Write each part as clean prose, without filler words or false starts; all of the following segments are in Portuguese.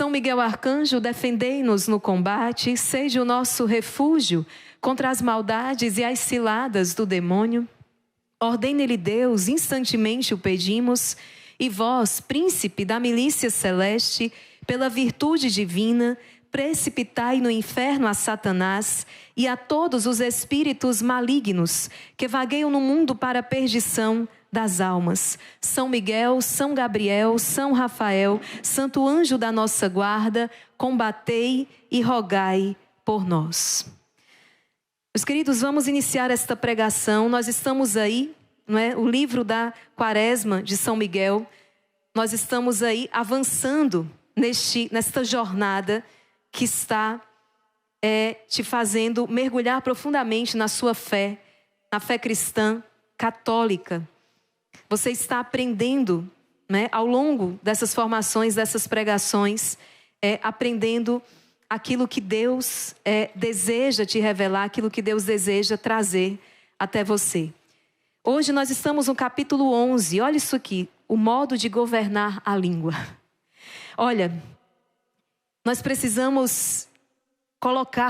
São Miguel Arcanjo, defendei-nos no combate, seja o nosso refúgio contra as maldades e as ciladas do demônio. Ordene-lhe Deus, instantemente o pedimos, e vós, príncipe da milícia celeste, pela virtude divina, precipitai no inferno a Satanás e a todos os espíritos malignos que vagueiam no mundo para a perdição das almas. São Miguel, São Gabriel, São Rafael, Santo Anjo da nossa guarda, combatei e rogai por nós. Meus queridos, vamos iniciar esta pregação. Nós estamos aí, não é? O livro da Quaresma de São Miguel. Nós estamos aí avançando nesta jornada que está te fazendo mergulhar profundamente na sua fé, na fé cristã católica. Você está aprendendo, né, ao longo dessas formações, dessas pregações, aprendendo aquilo que Deus deseja te revelar, aquilo que Deus deseja trazer até você. Hoje nós estamos no capítulo 11, olha isso aqui, o modo de governar a língua. Olha, nós precisamos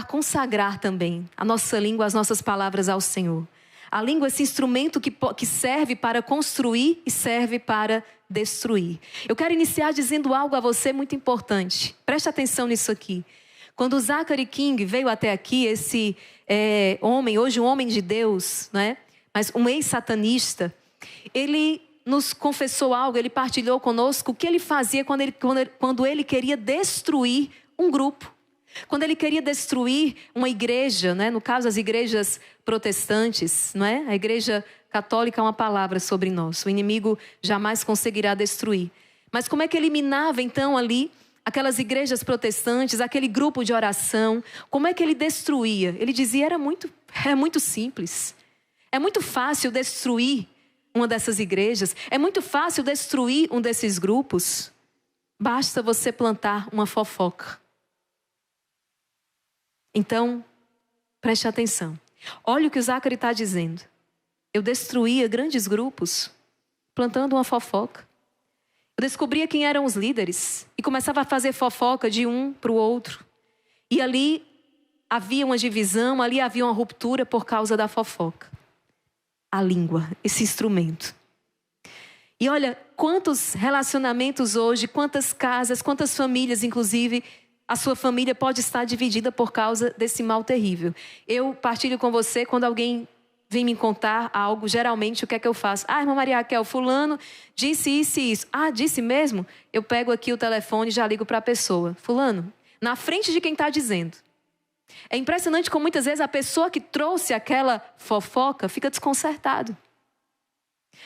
consagrar também a nossa língua, as nossas palavras ao Senhor. A língua é esse instrumento que serve para construir e serve para destruir. Eu quero iniciar dizendo algo a você muito importante. Preste atenção nisso aqui. Quando o Zachary King veio até aqui, esse homem, hoje um homem de Deus, né? Mas um ex-satanista, ele nos confessou algo, ele partilhou conosco o que ele fazia quando ele queria destruir um grupo. Quando ele queria destruir uma igreja, né? No caso as igrejas protestantes, não é? A igreja católica é uma palavra sobre nós. O inimigo jamais conseguirá destruir. Mas como é que eliminava então ali aquelas igrejas protestantes, aquele grupo de oração? Como é que ele destruía? Ele dizia, é muito simples. É muito fácil destruir uma dessas igrejas. É muito fácil destruir um desses grupos. Basta você plantar uma fofoca. Então, preste atenção. Olha o que o Zachary está dizendo. Eu destruía grandes grupos plantando uma fofoca. Eu descobria quem eram os líderes e começava a fazer fofoca de um para o outro. E ali havia uma divisão, ali havia uma ruptura por causa da fofoca. A língua, esse instrumento. E olha, quantos relacionamentos hoje, quantas casas, quantas famílias, inclusive, a sua família pode estar dividida por causa desse mal terrível. Eu partilho com você, quando alguém vem me contar algo, geralmente o que é que eu faço? Irmã Maria Raquel, fulano disse isso e isso. Disse mesmo? Eu pego aqui o telefone e já ligo para a pessoa. Fulano, na frente de quem está dizendo. É impressionante como muitas vezes a pessoa que trouxe aquela fofoca fica desconcertado.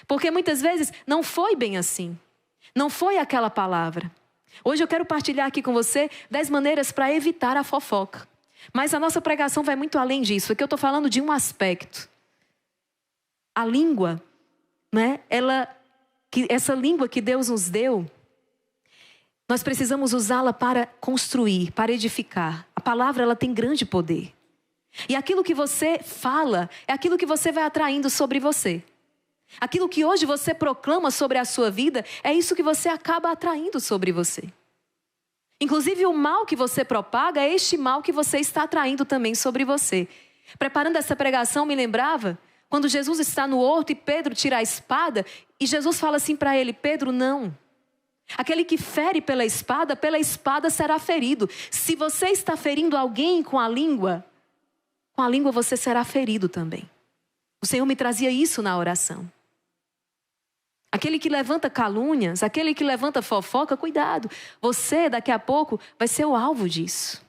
Porque muitas vezes não foi bem assim. Não foi aquela palavra. Hoje eu quero partilhar aqui com você 10 maneiras para evitar a fofoca. Mas a nossa pregação vai muito além disso. Aqui eu estou falando de um aspecto. A língua, né? Essa língua que Deus nos deu, nós precisamos usá-la para construir, para edificar. A palavra, ela tem grande poder. E aquilo que você fala, é aquilo que você vai atraindo sobre você. Aquilo que hoje você proclama sobre a sua vida, é isso que você acaba atraindo sobre você. Inclusive o mal que você propaga, é este mal que você está atraindo também sobre você. Preparando essa pregação, me lembrava, quando Jesus está no horto e Pedro tira a espada, e Jesus fala assim para ele, Pedro, não. Aquele que fere pela espada será ferido. Se você está ferindo alguém com a língua você será ferido também. O Senhor me trazia isso na oração. Aquele que levanta calúnias, aquele que levanta fofoca, cuidado. Você, daqui a pouco, vai ser o alvo disso.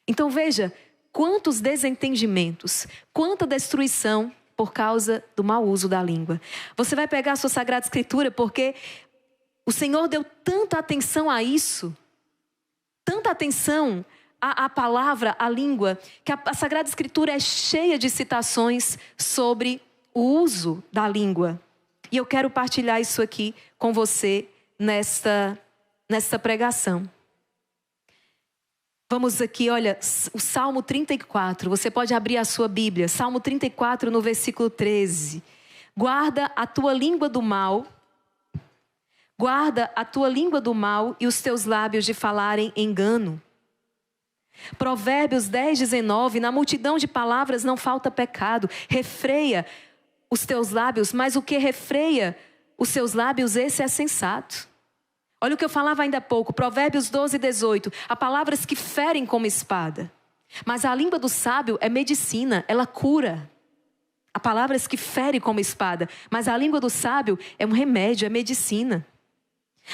Então veja, quantos desentendimentos, quanta destruição por causa do mau uso da língua. Você vai pegar a sua Sagrada Escritura, porque o Senhor deu tanta atenção a isso, tanta atenção à palavra, à língua, que a Sagrada Escritura é cheia de citações sobre o uso da língua. E eu quero partilhar isso aqui com você nesta pregação. Vamos aqui, olha, o Salmo 34. Você pode abrir a sua Bíblia. Salmo 34, no versículo 13. Guarda a tua língua do mal, Guarda a tua língua do mal e os teus lábios de falarem engano. Provérbios 10:19, na multidão de palavras não falta pecado. Refreia os teus lábios, mas o que refreia os seus lábios, esse é sensato. Olha o que eu falava ainda há pouco, Provérbios 12:18. Há palavras que ferem como espada, mas a língua do sábio é medicina, ela cura. Há palavras que ferem como espada, mas a língua do sábio é um remédio, é medicina.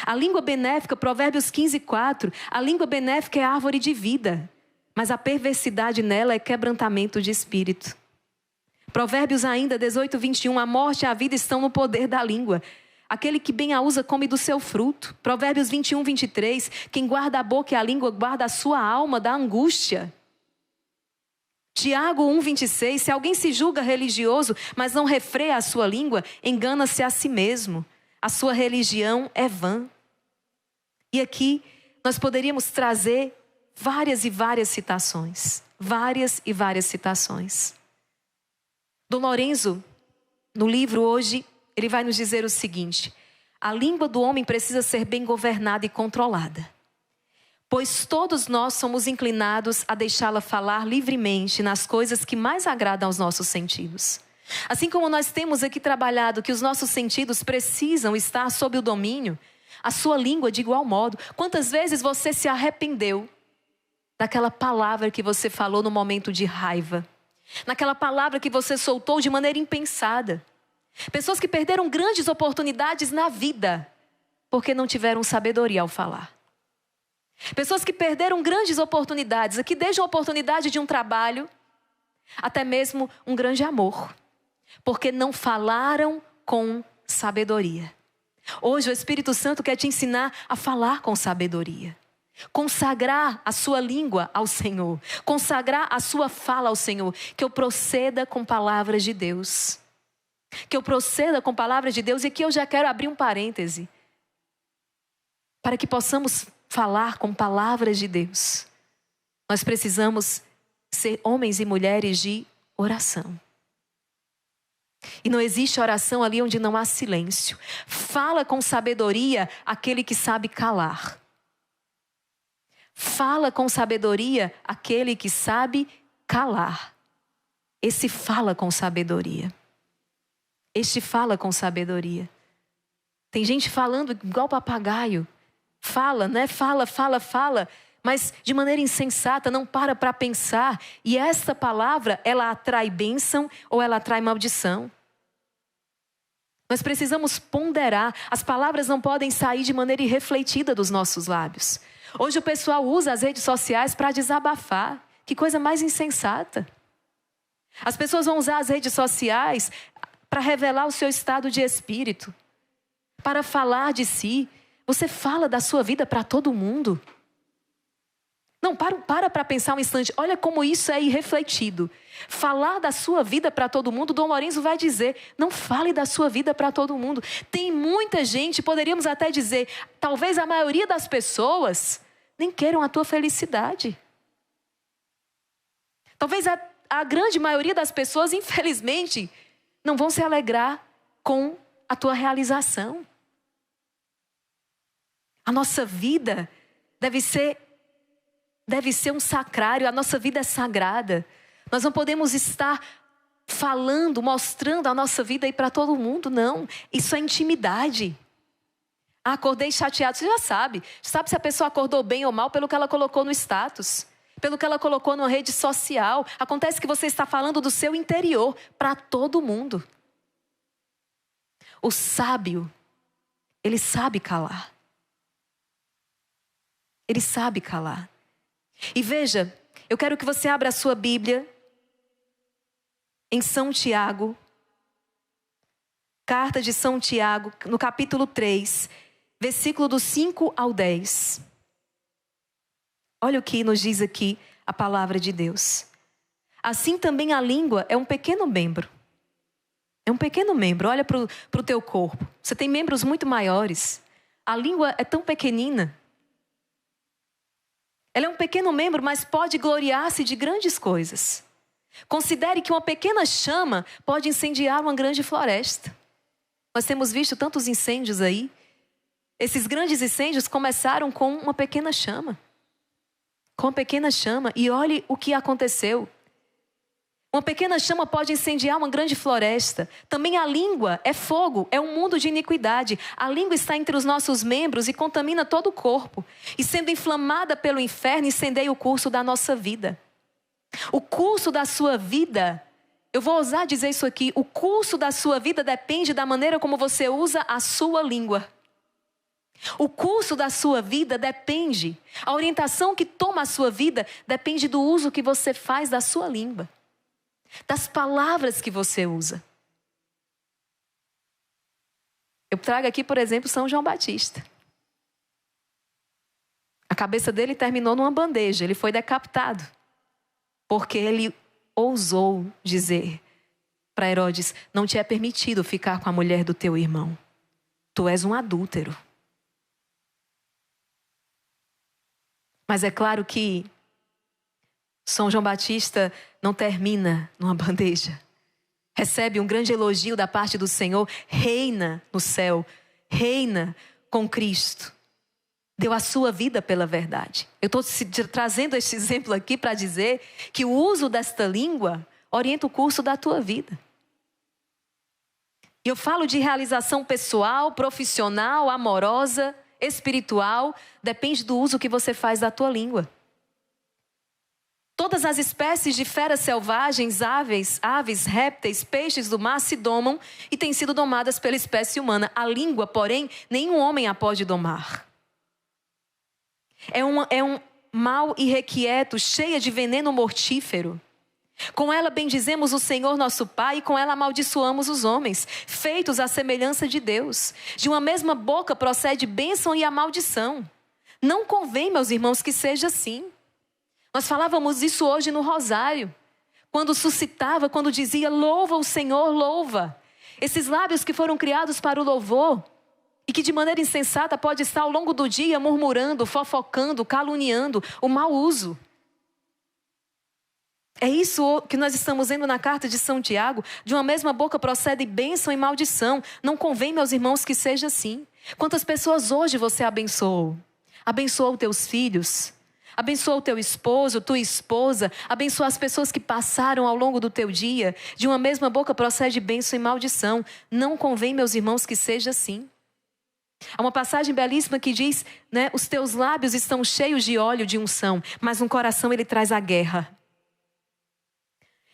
A língua benéfica, Provérbios 15:4. A língua benéfica é árvore de vida, mas a perversidade nela é quebrantamento de espírito. Provérbios ainda 18:21. A morte e a vida estão no poder da língua. Aquele que bem a usa come do seu fruto. Provérbios 21:23. Quem guarda a boca e a língua guarda a sua alma da angústia. Tiago 1:26. Se alguém se julga religioso, mas não refreia a sua língua, engana-se a si mesmo. A sua religião é vã. E aqui nós poderíamos trazer várias e várias citações. Várias e várias citações. Dom Lorenzo, no livro hoje, ele vai nos dizer o seguinte: a língua do homem precisa ser bem governada e controlada, pois todos nós somos inclinados a deixá-la falar livremente nas coisas que mais agradam aos nossos sentidos. Assim como nós temos aqui trabalhado que os nossos sentidos precisam estar sob o domínio, a sua língua de igual modo. Quantas vezes você se arrependeu daquela palavra que você falou no momento de raiva? Naquela palavra que você soltou de maneira impensada? Pessoas que perderam grandes oportunidades na vida porque não tiveram sabedoria ao falar. Pessoas que perderam grandes oportunidades, aqui desde a oportunidade de um trabalho, até mesmo um grande amor, porque não falaram com sabedoria. Hoje o Espírito Santo quer te ensinar a falar com sabedoria. Consagrar a sua língua ao Senhor. Consagrar a sua fala ao Senhor. Que eu proceda com palavras de Deus. Que eu proceda com palavras de Deus. E aqui eu já quero abrir um parêntese. Para que possamos falar com palavras de Deus, nós precisamos ser homens e mulheres de oração. E não existe oração ali onde não há silêncio. Fala com sabedoria aquele que sabe calar. Fala com sabedoria aquele que sabe calar. Esse fala com sabedoria. Este fala com sabedoria. Tem gente falando igual papagaio. Fala, né? Fala. Mas de maneira insensata, não para pensar. E essa palavra, ela atrai bênção ou ela atrai maldição. Nós precisamos ponderar. As palavras não podem sair de maneira irrefletida dos nossos lábios. Hoje o pessoal usa as redes sociais para desabafar. Que coisa mais insensata. As pessoas vão usar as redes sociais para revelar o seu estado de espírito. Para falar de si. Você fala da sua vida para todo mundo. Não, para pensar um instante. Olha como isso é irrefletido. Falar da sua vida para todo mundo, Dom Lorenzo vai dizer, não fale da sua vida para todo mundo. Tem muita gente, poderíamos até dizer, talvez a maioria das pessoas nem queiram a tua felicidade. Talvez a grande maioria das pessoas, infelizmente, não vão se alegrar com a tua realização. A nossa vida deve ser um sacrário, a nossa vida é sagrada. Nós não podemos estar falando, mostrando a nossa vida aí para todo mundo, não. Isso é intimidade. Acordei chateado, você já sabe. Sabe se a pessoa acordou bem ou mal pelo que ela colocou no status, pelo que ela colocou numa rede social. Acontece que você está falando do seu interior para todo mundo. O sábio, ele sabe calar. Ele sabe calar. E veja, eu quero que você abra a sua Bíblia em São Tiago. Carta de São Tiago, no capítulo 3, versículo do 5 ao 10. Olha o que nos diz aqui a palavra de Deus. Assim também a língua é um pequeno membro. É um pequeno membro, olha para o teu corpo. Você tem membros muito maiores. A língua é tão pequenina. Ela é um pequeno membro, mas pode gloriar-se de grandes coisas. Considere que uma pequena chama pode incendiar uma grande floresta. Nós temos visto tantos incêndios aí. Esses grandes incêndios começaram com uma pequena chama. Com uma pequena chama. E olhe o que aconteceu. Uma pequena chama pode incendiar uma grande floresta. Também a língua é fogo, é um mundo de iniquidade. A língua está entre os nossos membros e contamina todo o corpo. E sendo inflamada pelo inferno, incendeia o curso da nossa vida. O curso da sua vida, eu vou ousar dizer isso aqui, o curso da sua vida depende da maneira como você usa a sua língua. O curso da sua vida depende, a orientação que toma a sua vida depende do uso que você faz da sua língua. Das palavras que você usa. Eu trago aqui, por exemplo, São João Batista. A cabeça dele terminou numa bandeja, ele foi decapitado. Porque ele ousou dizer para Herodes: não te é permitido ficar com a mulher do teu irmão. Tu és um adúltero. Mas é claro que São João Batista não termina numa bandeja. Recebe um grande elogio da parte do Senhor. Reina no céu. Reina com Cristo. Deu a sua vida pela verdade. Eu estou trazendo este exemplo aqui para dizer que o uso desta língua orienta o curso da tua vida. E eu falo de realização pessoal, profissional, amorosa, espiritual. Depende do uso que você faz da tua língua. Todas as espécies de feras selvagens, aves, répteis, peixes do mar se domam e têm sido domadas pela espécie humana. A língua, porém, nenhum homem a pode domar. É um mal irrequieto, cheia de veneno mortífero. Com ela bendizemos o Senhor nosso Pai e com ela amaldiçoamos os homens, feitos à semelhança de Deus. De uma mesma boca procede bênção e a maldição. Não convém, meus irmãos, que seja assim. Nós falávamos isso hoje no Rosário. Quando suscitava, quando dizia: louva o Senhor, louva. Esses lábios que foram criados para o louvor e que de maneira insensata pode estar ao longo do dia murmurando, fofocando, caluniando, o mau uso. É isso que nós estamos vendo na carta de São Tiago. De uma mesma boca procede bênção e maldição. Não convém, meus irmãos, que seja assim. Quantas pessoas hoje você abençoou? Abençoou teus filhos? Abençoa o teu esposo, tua esposa. Abençoa as pessoas que passaram ao longo do teu dia. De uma mesma boca procede bênção e maldição. Não convém, meus irmãos, que seja assim. Há uma passagem belíssima que diz, né, os teus lábios estão cheios de óleo de unção, mas no coração ele traz a guerra.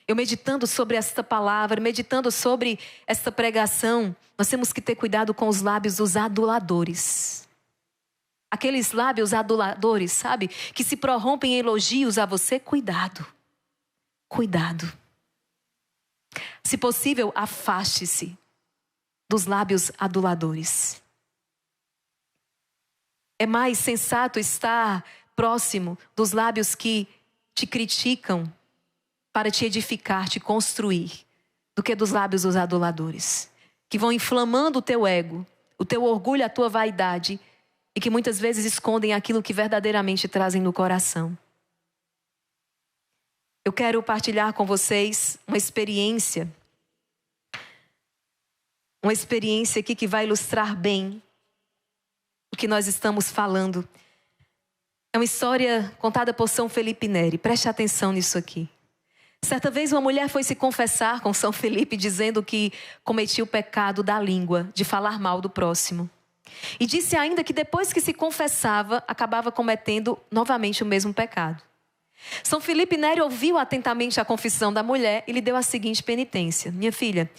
Eu meditando sobre esta palavra, meditando sobre esta pregação, nós temos que ter cuidado com os lábios dos aduladores. Aqueles lábios aduladores, sabe? Que se prorrompem em elogios a você. Cuidado. Cuidado. Se possível, afaste-se dos lábios aduladores. É mais sensato estar próximo dos lábios que te criticam para te edificar, te construir, do que dos lábios dos aduladores, que vão inflamando o teu ego, o teu orgulho, a tua vaidade, e que muitas vezes escondem aquilo que verdadeiramente trazem no coração. Eu quero partilhar com vocês uma experiência aqui que vai ilustrar bem o que nós estamos falando. É uma história contada por São Felipe Neri. Preste atenção nisso aqui. Certa vez uma mulher foi se confessar com São Felipe dizendo que cometia o pecado da língua, de falar mal do próximo. E disse ainda que depois que se confessava, acabava cometendo novamente o mesmo pecado. São Felipe Neri ouviu atentamente a confissão da mulher e lhe deu a seguinte penitência: minha filha,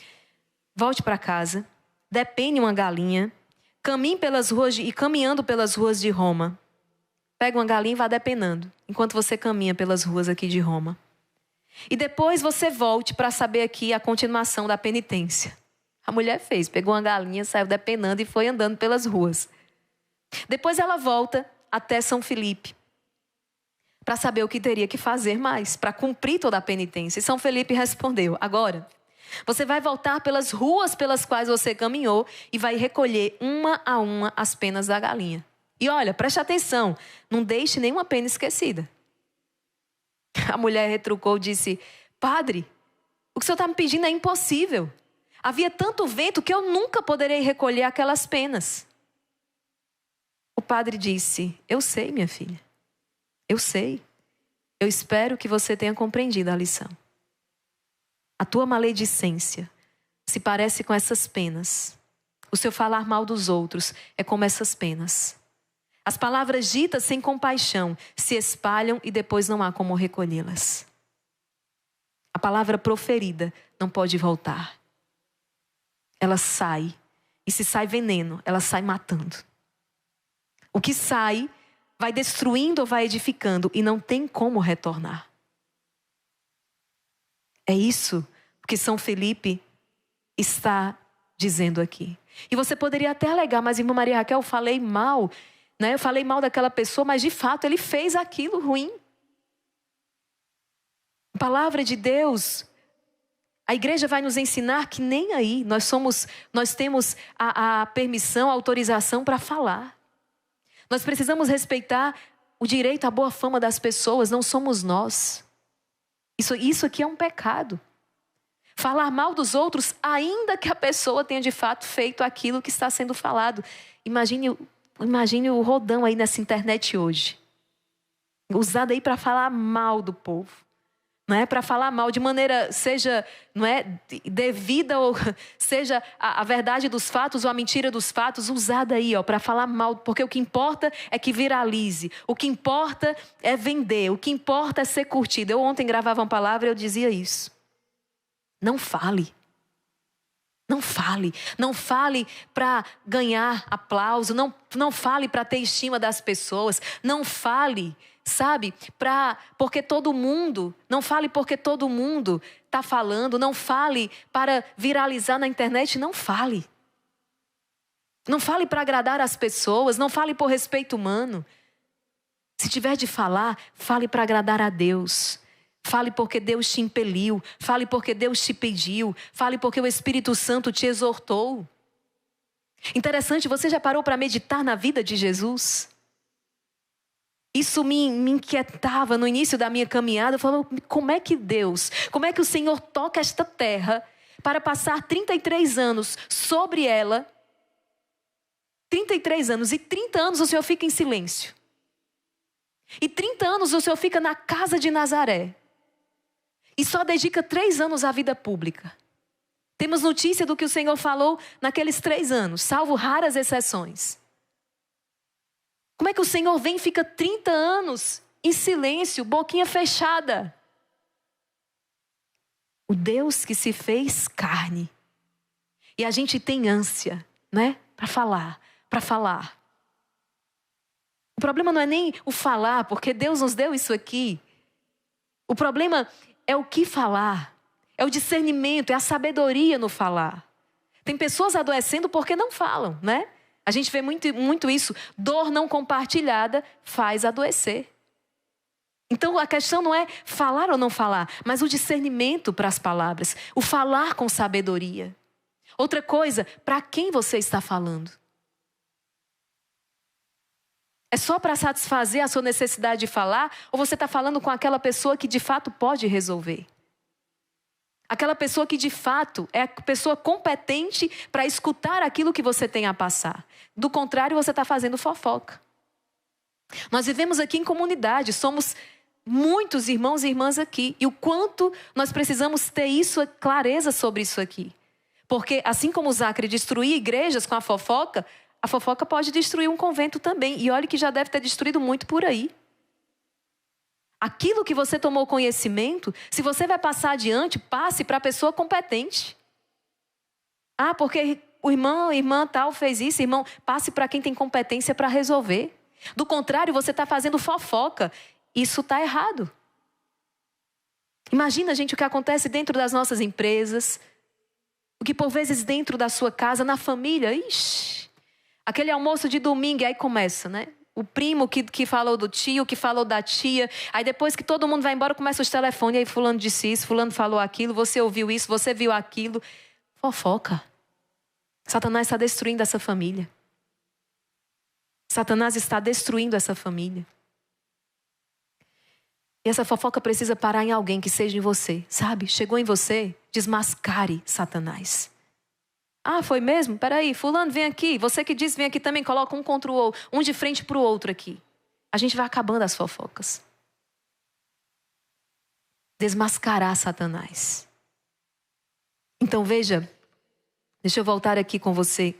volte para casa, depene uma galinha, caminhe pelas ruas e caminhando pelas ruas de Roma. Pega uma galinha e vá depenando, enquanto você caminha pelas ruas aqui de Roma. E depois você volte para saber aqui a continuação da penitência. A mulher fez, pegou uma galinha, saiu depenando e foi andando pelas ruas. Depois ela volta até São Felipe para saber o que teria que fazer mais, para cumprir toda a penitência. E São Felipe respondeu: agora, você vai voltar pelas ruas pelas quais você caminhou e vai recolher uma a uma as penas da galinha. E olha, preste atenção, não deixe nenhuma pena esquecida. A mulher retrucou e disse: padre, o que o senhor está me pedindo é impossível. Havia tanto vento que eu nunca poderei recolher aquelas penas. padre disse: eu sei, minha filha. Eu sei. Eu espero que você tenha compreendido a lição. A tua maledicência se parece com essas penas. O seu falar mal dos outros é como essas penas. As palavras ditas sem compaixão se espalham e depois não há como recolhê-las. A palavra proferida não pode voltar. Ela sai. E se sai veneno, ela sai matando. O que sai vai destruindo ou vai edificando e não tem como retornar. É isso que São Felipe está dizendo aqui. E você poderia até alegar: mas irmã Maria Raquel, eu falei mal, né? Eu falei mal daquela pessoa, mas de fato ele fez aquilo ruim. A palavra de Deus, a igreja vai nos ensinar que nem aí nós temos a permissão, a autorização para falar. Nós precisamos respeitar o direito à boa fama das pessoas, não somos nós. Isso aqui é um pecado. Falar mal dos outros, ainda que a pessoa tenha de fato feito aquilo que está sendo falado. Imagine o rodão aí nessa internet hoje. Usado aí para falar mal do povo. Não é para falar mal de maneira, seja não é, devida ou seja a verdade dos fatos ou a mentira dos fatos, usada aí para falar mal. Porque o que importa é que viralize. O que importa é vender. O que importa é ser curtido. Eu ontem gravava uma palavra e eu dizia isso. Não fale. Não fale. Não fale para ganhar aplauso. Não fale para ter estima das pessoas. Não fale, sabe, porque todo mundo. Não fale porque todo mundo está falando. Não fale para viralizar na internet. Não fale. Não fale para agradar as pessoas. Não fale por respeito humano. Se tiver de falar, fale para agradar a Deus. Fale porque Deus te impeliu. Fale porque Deus te pediu. Fale porque o Espírito Santo te exortou. Interessante, você já parou para meditar na vida de Jesus? Isso me inquietava no início da minha caminhada. Eu falava: como é que Deus, como é que o Senhor toca esta terra para passar 33 anos sobre ela? 33 anos e 30 anos o Senhor fica em silêncio. E 30 anos o Senhor fica na casa de Nazaré. E só dedica 3 anos à vida pública. Temos notícia do que o Senhor falou naqueles 3 anos, salvo raras exceções. Como é que o Senhor vem e fica 30 anos em silêncio, boquinha fechada? O Deus que se fez carne. E a gente tem ânsia, né? Para falar, para falar. O problema não é nem o falar, porque Deus nos deu isso aqui. O problema é o que falar, é o discernimento, é a sabedoria no falar. Tem pessoas adoecendo porque não falam, né? A gente vê muito isso. Dor não compartilhada faz adoecer. Então a questão não é falar ou não falar, mas o discernimento para as palavras. O falar com sabedoria. Outra coisa, para quem você está falando? É só para satisfazer a sua necessidade de falar? Ou você está falando com aquela pessoa que de fato pode resolver? Aquela pessoa que de fato é a pessoa competente para escutar aquilo que você tem a passar. Do contrário, você está fazendo fofoca. Nós vivemos aqui em comunidade, somos muitos irmãos e irmãs aqui. E o quanto nós precisamos ter clareza sobre isso aqui. Porque assim como o Zacre destruía igrejas com a fofoca pode destruir um convento também. E olha que já deve ter destruído muito por aí. Aquilo que você tomou conhecimento, se você vai passar adiante, passe para a pessoa competente. Ah, porque o irmão, a irmã tal fez isso, irmão, passe para quem tem competência para resolver. Do contrário, você está fazendo fofoca. Isso está errado. Imagina, gente, o que acontece dentro das nossas empresas, o que por vezes dentro da sua casa, na família. Ixi, aquele almoço de domingo, aí começa, né? O primo que falou do tio, que falou da tia. Aí depois que todo mundo vai embora, começa os telefones. Aí fulano disse isso, fulano falou aquilo, você ouviu isso, você viu aquilo. Fofoca. Satanás está destruindo essa família. Satanás está destruindo essa família. E essa fofoca precisa parar em alguém que seja em você, sabe? Chegou em você, desmascare Satanás. Ah, foi mesmo? Peraí, fulano, vem aqui. Você que disse, vem aqui também, coloca um contra o outro, um de frente para o outro aqui. A gente vai acabando as fofocas. Desmascarar Satanás. Então veja, deixa eu voltar aqui com você.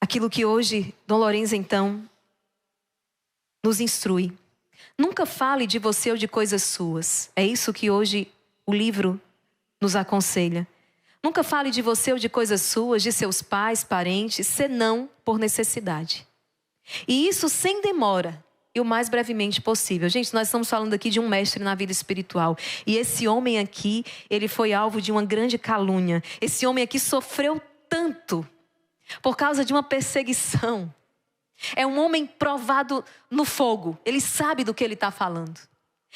Aquilo que hoje Dom Lorenzo então nos instrui. Nunca fale de você ou de coisas suas. É isso que hoje o livro nos aconselha. Nunca fale de você ou de coisas suas, de seus pais, parentes, senão por necessidade. E isso sem demora e o mais brevemente possível. Gente, nós estamos falando aqui de um mestre na vida espiritual. E esse homem aqui, ele foi alvo de uma grande calúnia. Esse homem aqui sofreu tanto por causa de uma perseguição. É um homem provado no fogo. Ele sabe do que ele está falando.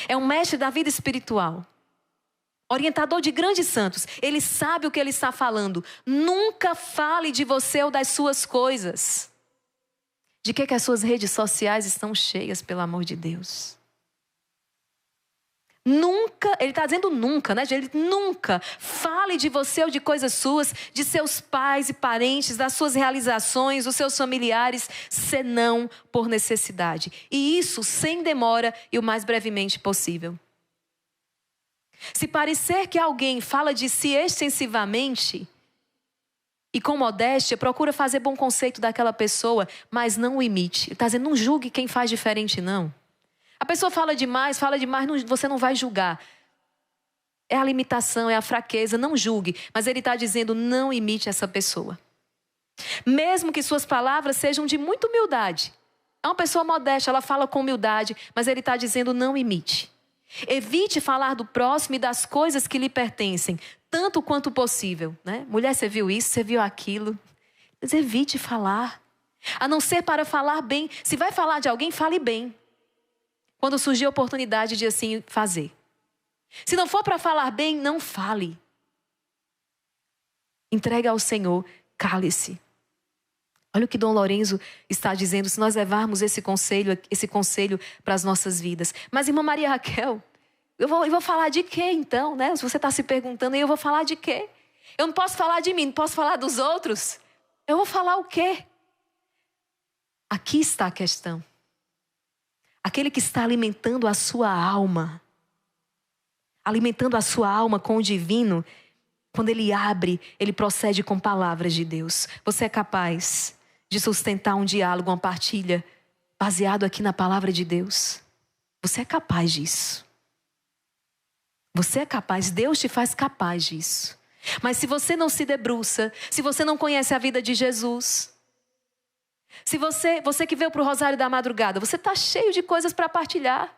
É um mestre da vida espiritual. Orientador de grandes santos. Ele sabe o que ele está falando. Nunca fale de você ou das suas coisas. De que as suas redes sociais estão cheias, pelo amor de Deus? Nunca, ele está dizendo nunca, né? Ele nunca fale de você ou de coisas suas, de seus pais e parentes, das suas realizações, dos seus familiares, senão por necessidade. E isso sem demora e o mais brevemente possível. Se parecer que alguém fala de si extensivamente e com modéstia, procura fazer bom conceito daquela pessoa, mas não o imite. Ele está dizendo, não julgue quem faz diferente, não. A pessoa fala demais, você não vai julgar. É a limitação, é a fraqueza, não julgue. Mas ele está dizendo, não imite essa pessoa. Mesmo que suas palavras sejam de muita humildade. É uma pessoa modesta, ela fala com humildade, mas ele está dizendo, não imite. Evite falar do próximo e das coisas que lhe pertencem, tanto quanto possível, né? Mulher, você viu isso, você viu aquilo. Mas evite falar. A não ser para falar bem. Se vai falar de alguém, fale bem. Quando surgir a oportunidade de assim fazer. Se não for para falar bem, não fale. Entregue ao Senhor, cale-se. Olha o que Dom Lorenzo está dizendo, se nós levarmos esse conselho para as nossas vidas. Mas, irmã Maria Raquel, eu vou falar de quê então, né? Se você está se perguntando, eu vou falar de quê? Eu não posso falar de mim, não posso falar dos outros. Eu vou falar o quê? Aqui está a questão. Aquele que está alimentando a sua alma, com o divino, quando ele abre, ele procede com palavras de Deus. Você é capaz de sustentar um diálogo, uma partilha, baseado aqui na palavra de Deus? Você é capaz disso. Você é capaz, Deus te faz capaz disso. Mas se você não se debruça, se você não conhece a vida de Jesus, se você que veio para o Rosário da Madrugada, você está cheio de coisas para partilhar.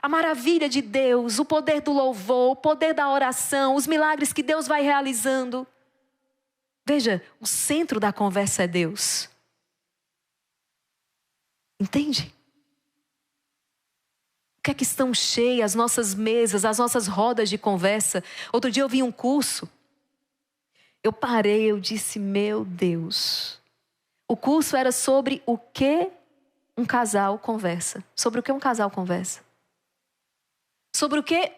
A maravilha de Deus, o poder do louvor, o poder da oração, os milagres que Deus vai realizando. Veja, o centro da conversa é Deus. Entende? O que é que estão cheias as nossas mesas, as nossas rodas de conversa? Outro dia eu vi um curso. Eu parei, eu disse, meu Deus. O curso era sobre o que um casal conversa. Sobre o que um casal conversa. Sobre o que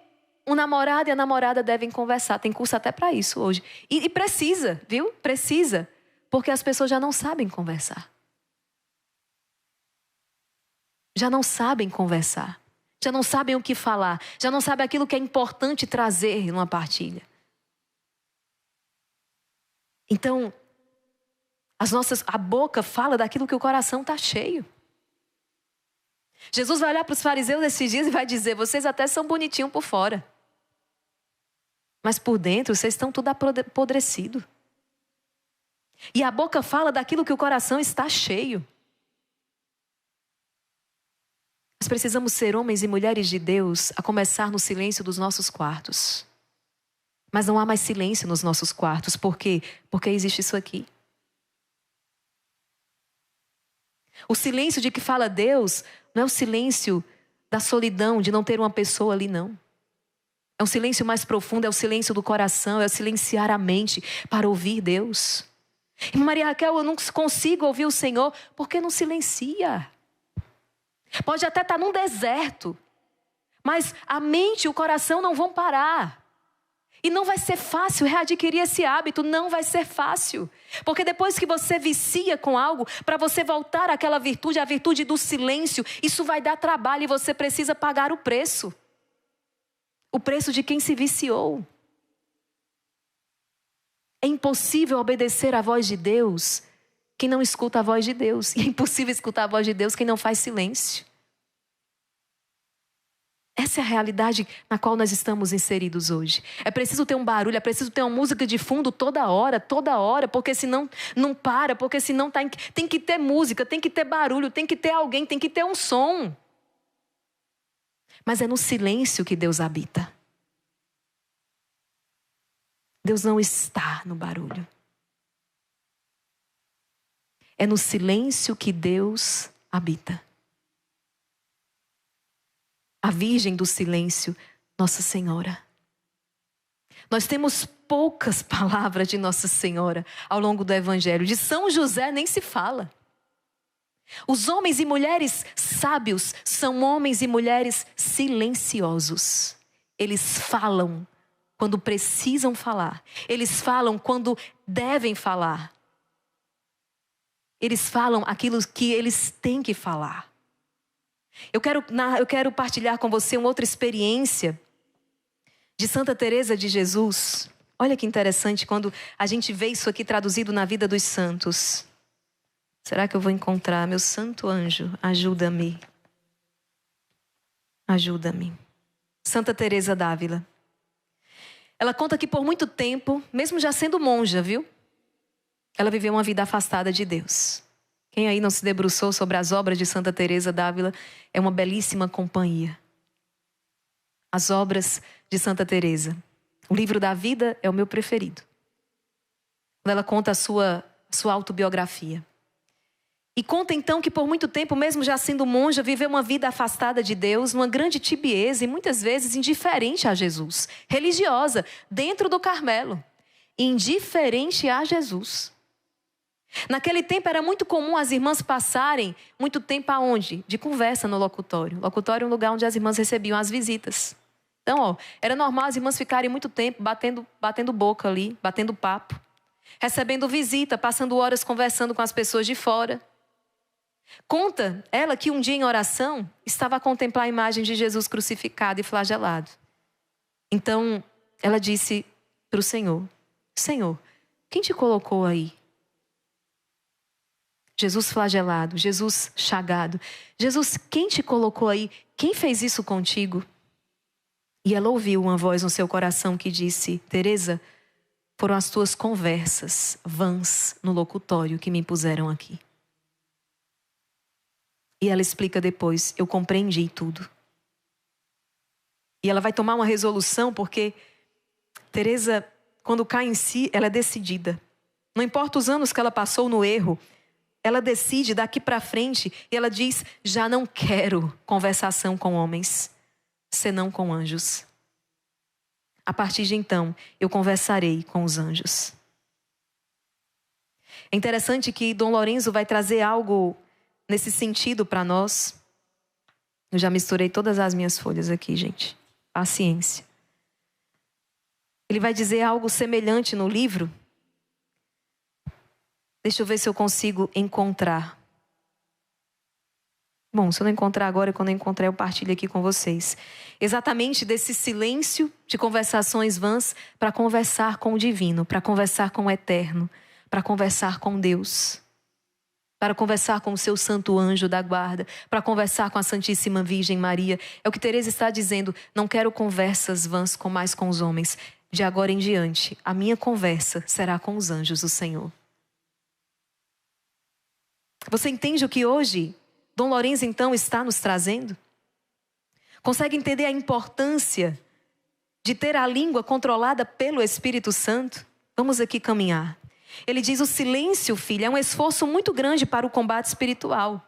o namorado e a namorada devem conversar. Tem curso até para isso hoje. E precisa, viu? Precisa. Porque as pessoas já não sabem conversar. Já não sabem conversar. Já não sabem o que falar. Já não sabem aquilo que é importante trazer numa partilha. Então, a boca fala daquilo que o coração está cheio. Jesus vai olhar para os fariseus esses dias e vai dizer, vocês até são bonitinhos por fora. Mas por dentro, vocês estão tudo apodrecido. E a boca fala daquilo que o coração está cheio. Nós precisamos ser homens e mulheres de Deus, a começar no silêncio dos nossos quartos. Mas não há mais silêncio nos nossos quartos. Por quê? Porque existe isso aqui. O silêncio de que fala Deus não é o silêncio da solidão, de não ter uma pessoa ali, não. É um silêncio mais profundo, é o silêncio do coração, é o silenciar a mente para ouvir Deus. E Maria Raquel, eu não consigo ouvir o Senhor porque não silencia. Pode até estar num deserto, Mas a mente e o coração não vão parar. E não vai ser fácil readquirir esse hábito, não vai ser fácil. Porque depois que você vicia com algo, para você voltar àquela virtude, a virtude do silêncio, isso vai dar trabalho e você precisa pagar o preço. O preço de quem se viciou. É impossível obedecer à voz de Deus quem não escuta a voz de Deus. E é impossível escutar a voz de Deus quem não faz silêncio. Essa é a realidade na qual nós estamos inseridos hoje. É preciso ter um barulho, é preciso ter uma música de fundo toda hora, porque senão não para, porque senão tem que ter música, tem que ter barulho, tem que ter alguém, tem que ter um som. Mas é no silêncio que Deus habita. Deus não está no barulho. É no silêncio que Deus habita. A Virgem do Silêncio, Nossa Senhora. Nós temos poucas palavras de Nossa Senhora ao longo do Evangelho. De São José nem se fala. Os homens e mulheres sábios são homens e mulheres silenciosos. Eles falam quando precisam falar. Eles falam quando devem falar. Eles falam aquilo que eles têm que falar. Eu quero partilhar com você uma outra experiência de Santa Teresa de Jesus. Olha que interessante quando a gente vê isso aqui traduzido na vida dos santos. Será que eu vou encontrar? Meu santo anjo, ajuda-me. Ajuda-me. Santa Teresa d'Ávila. Ela conta que por muito tempo, mesmo já sendo monja, viu? Ela viveu uma vida afastada de Deus. Quem aí não se debruçou sobre as obras de Santa Teresa d'Ávila é uma belíssima companhia. As obras de Santa Teresa. O livro da vida é o meu preferido. Ela conta a sua autobiografia. E conta então que por muito tempo, mesmo já sendo monja, viveu uma vida afastada de Deus, numa grande tibieza e muitas vezes indiferente a Jesus. Religiosa, dentro do Carmelo. Indiferente a Jesus. Naquele tempo era muito comum as irmãs passarem muito tempo aonde? De conversa no locutório. O locutório é um lugar onde as irmãs recebiam as visitas. Então, era normal as irmãs ficarem muito tempo batendo boca ali, batendo papo. Recebendo visita, passando horas conversando com as pessoas de fora. Conta ela que um dia em oração estava a contemplar a imagem de Jesus crucificado e flagelado. Então, ela disse para o Senhor: Senhor, quem te colocou aí? Jesus flagelado, Jesus chagado. Jesus, quem te colocou aí? Quem fez isso contigo? E ela ouviu uma voz no seu coração que disse: Teresa, foram as tuas conversas vãs no locutório que me impuseram aqui. E ela explica depois: eu compreendi tudo. E ela vai tomar uma resolução porque Teresa, quando cai em si, ela é decidida. Não importa os anos que ela passou no erro, ela decide daqui para frente e ela diz: já não quero conversação com homens, senão com anjos. A partir de então, eu conversarei com os anjos. É interessante que Dom Lorenzo vai trazer algo nesse sentido para nós. Eu já misturei todas as minhas folhas aqui, gente. Paciência. Ele vai dizer algo semelhante no livro. Deixa eu ver se eu consigo encontrar. Bom, se eu não encontrar agora, quando eu encontrar, eu partilho aqui com vocês. Exatamente desse silêncio de conversações vãs para conversar com o divino, para conversar com o eterno, para conversar com Deus, para conversar com o seu santo anjo da guarda, para conversar com a Santíssima Virgem Maria. É o que Teresa está dizendo: não quero conversas vãs mais com os homens. De agora em diante, a minha conversa será com os anjos do Senhor. Você entende o que hoje Dom Lorenzo então está nos trazendo? Consegue entender a importância de ter a língua controlada pelo Espírito Santo? Vamos aqui caminhar. Ele diz: o silêncio, filha, é um esforço muito grande para o combate espiritual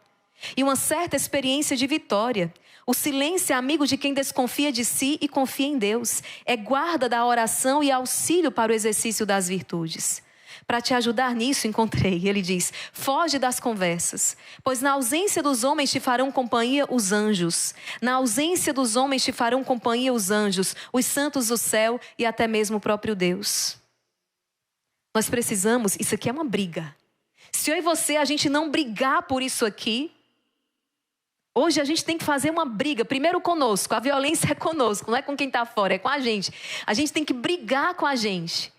e uma certa experiência de vitória. O silêncio é amigo de quem desconfia de si e confia em Deus. É guarda da oração e auxílio para o exercício das virtudes. Para te ajudar nisso, encontrei. Ele diz: foge das conversas, pois na ausência dos homens te farão companhia os anjos. Na ausência dos homens te farão companhia os anjos, os santos do céu e até mesmo o próprio Deus. Nós precisamos, isso aqui é uma briga. Se eu e você, a gente não brigar por isso aqui, hoje a gente tem que fazer uma briga, primeiro conosco, a violência é conosco, não é com quem está fora, é com a gente. A gente tem que brigar com a gente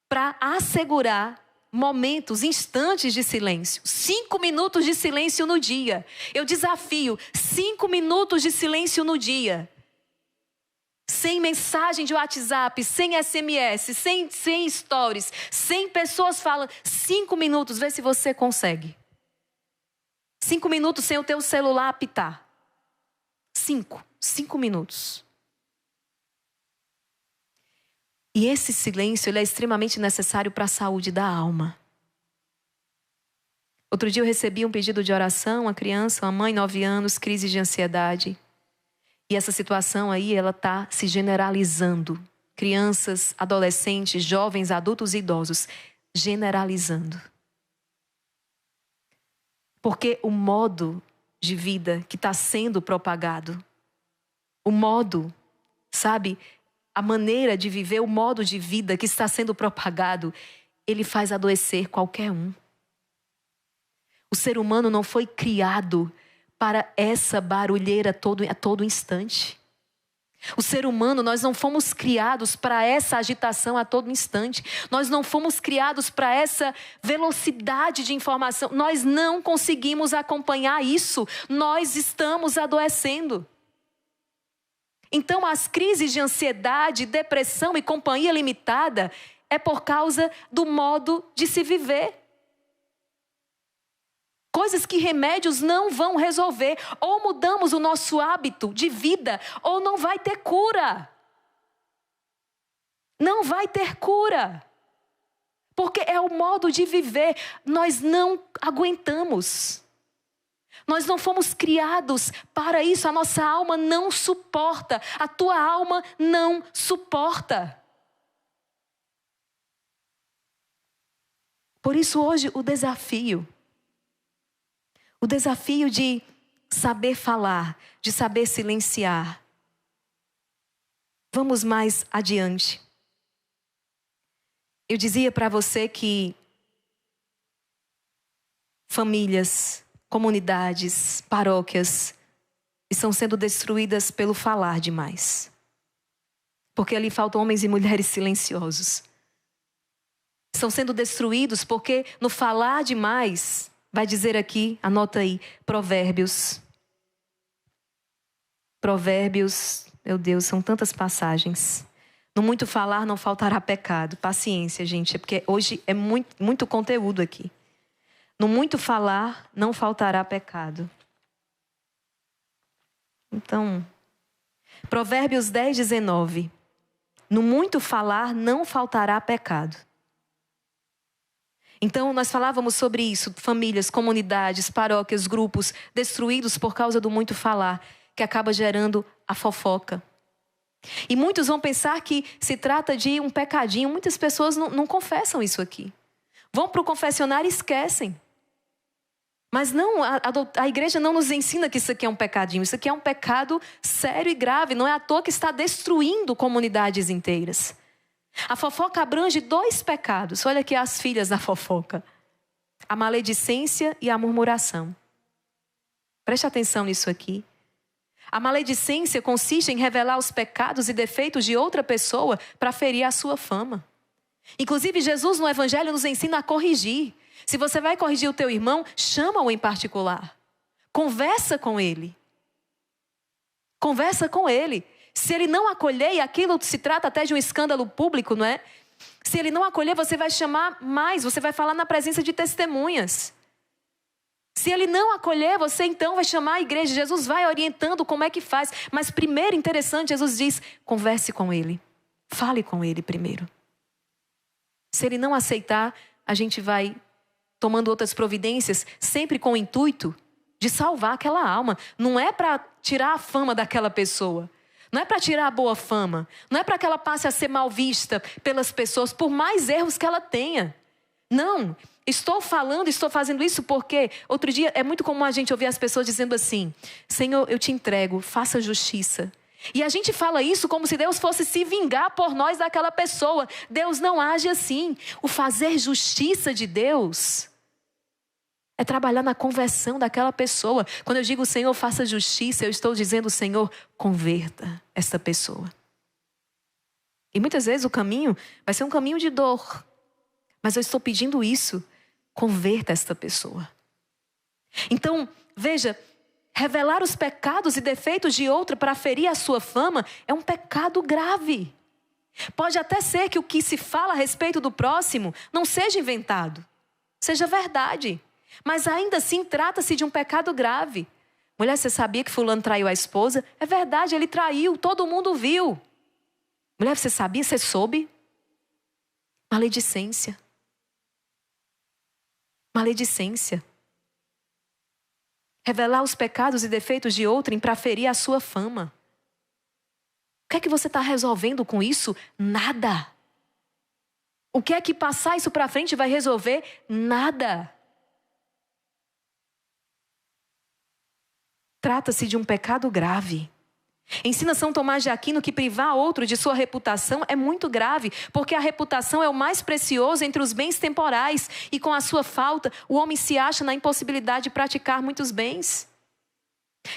para assegurar momentos, instantes de silêncio. 5 minutos de silêncio no dia. Eu desafio, 5 minutos de silêncio no dia. Sem mensagem de WhatsApp, sem SMS, sem stories, sem pessoas falando. 5 minutos, vê se você consegue. 5 minutos sem o teu celular apitar. 5 minutos. E esse silêncio, ele é extremamente necessário para a saúde da alma. Outro dia eu recebi um pedido de oração, uma criança, uma mãe, 9 anos, crise de ansiedade. E essa situação aí, ela está se generalizando. Crianças, adolescentes, jovens, adultos e idosos. Generalizando. Porque o modo de vida que está sendo propagado, o modo, sabe, a maneira de viver, o modo de vida que está sendo propagado, ele faz adoecer qualquer um. O ser humano não foi criado para essa barulheira a todo instante. O ser humano, nós não fomos criados para essa agitação a todo instante. Nós não fomos criados para essa velocidade de informação. Nós não conseguimos acompanhar isso. Nós estamos adoecendo. Então, as crises de ansiedade, depressão e companhia limitada é por causa do modo de se viver. Coisas que remédios não vão resolver. Ou mudamos o nosso hábito de vida, ou não vai ter cura. Não vai ter cura. Porque é o modo de viver. Nós não aguentamos. Nós não fomos criados para isso. A nossa alma não suporta. A tua alma não suporta. Por isso hoje o desafio de saber falar, de saber silenciar. Vamos mais adiante. Eu dizia para você que famílias, comunidades, paróquias estão sendo destruídas pelo falar demais. Porque ali faltam homens e mulheres silenciosos. Estão sendo destruídos porque no falar demais, vai dizer aqui, anota aí, Provérbios. Provérbios, meu Deus, são tantas passagens. No muito falar não faltará pecado. Paciência, gente, é porque hoje é muito conteúdo aqui. No muito falar não faltará pecado. Então, Provérbios 10, 19. No muito falar não faltará pecado. Então, nós falávamos sobre isso, famílias, comunidades, paróquias, grupos destruídos por causa do muito falar, que acaba gerando a fofoca. E muitos vão pensar que se trata de um pecadinho. Muitas pessoas não confessam isso aqui. Vão para o confessionário e esquecem. Mas não, a igreja não nos ensina que isso aqui é um pecadinho. Isso aqui é um pecado sério e grave. Não é à toa que está destruindo comunidades inteiras. A fofoca abrange 2 pecados. Olha aqui as filhas da fofoca. A maledicência e a murmuração. Preste atenção nisso aqui. A maledicência consiste em revelar os pecados e defeitos de outra pessoa para ferir a sua fama. Inclusive, Jesus no Evangelho nos ensina a corrigir. Se você vai corrigir o teu irmão, chama-o em particular. Conversa com ele. Conversa com ele. Se ele não acolher, e aquilo se trata até de um escândalo público, não é? Se ele não acolher, você vai chamar mais, você vai falar na presença de testemunhas. Se ele não acolher, você então vai chamar a igreja. Jesus vai orientando como é que faz. Mas primeiro, interessante, Jesus diz, converse com ele. Fale com ele primeiro. Se ele não aceitar, a gente vai tomando outras providências, sempre com o intuito de salvar aquela alma. Não é para tirar a fama daquela pessoa. Não é para tirar a boa fama. Não é para que ela passe a ser mal vista pelas pessoas, por mais erros que ela tenha. Não, estou fazendo isso porque outro dia é muito comum a gente ouvir as pessoas dizendo assim: Senhor, eu te entrego, faça justiça. E a gente fala isso como se Deus fosse se vingar por nós daquela pessoa. Deus não age assim. O fazer justiça de Deus é trabalhar na conversão daquela pessoa. Quando eu digo Senhor, faça justiça, eu estou dizendo Senhor, converta esta pessoa. E muitas vezes o caminho vai ser um caminho de dor. Mas eu estou pedindo isso, converta esta pessoa. Então, veja, revelar os pecados e defeitos de outro para ferir a sua fama é um pecado grave. Pode até ser que o que se fala a respeito do próximo não seja inventado, seja verdade. Mas ainda assim trata-se de um pecado grave. Mulher, você sabia que fulano traiu a esposa? É verdade, ele traiu, todo mundo viu. Mulher, você sabia, você soube? Maledicência. Maledicência. Revelar os pecados e defeitos de outrem para ferir a sua fama. O que é que você está resolvendo com isso? Nada. O que é que passar isso para frente vai resolver? Nada. Trata-se de um pecado grave. Ensina São Tomás de Aquino que privar outro de sua reputação é muito grave, porque a reputação é o mais precioso entre os bens temporais, e com a sua falta, o homem se acha na impossibilidade de praticar muitos bens.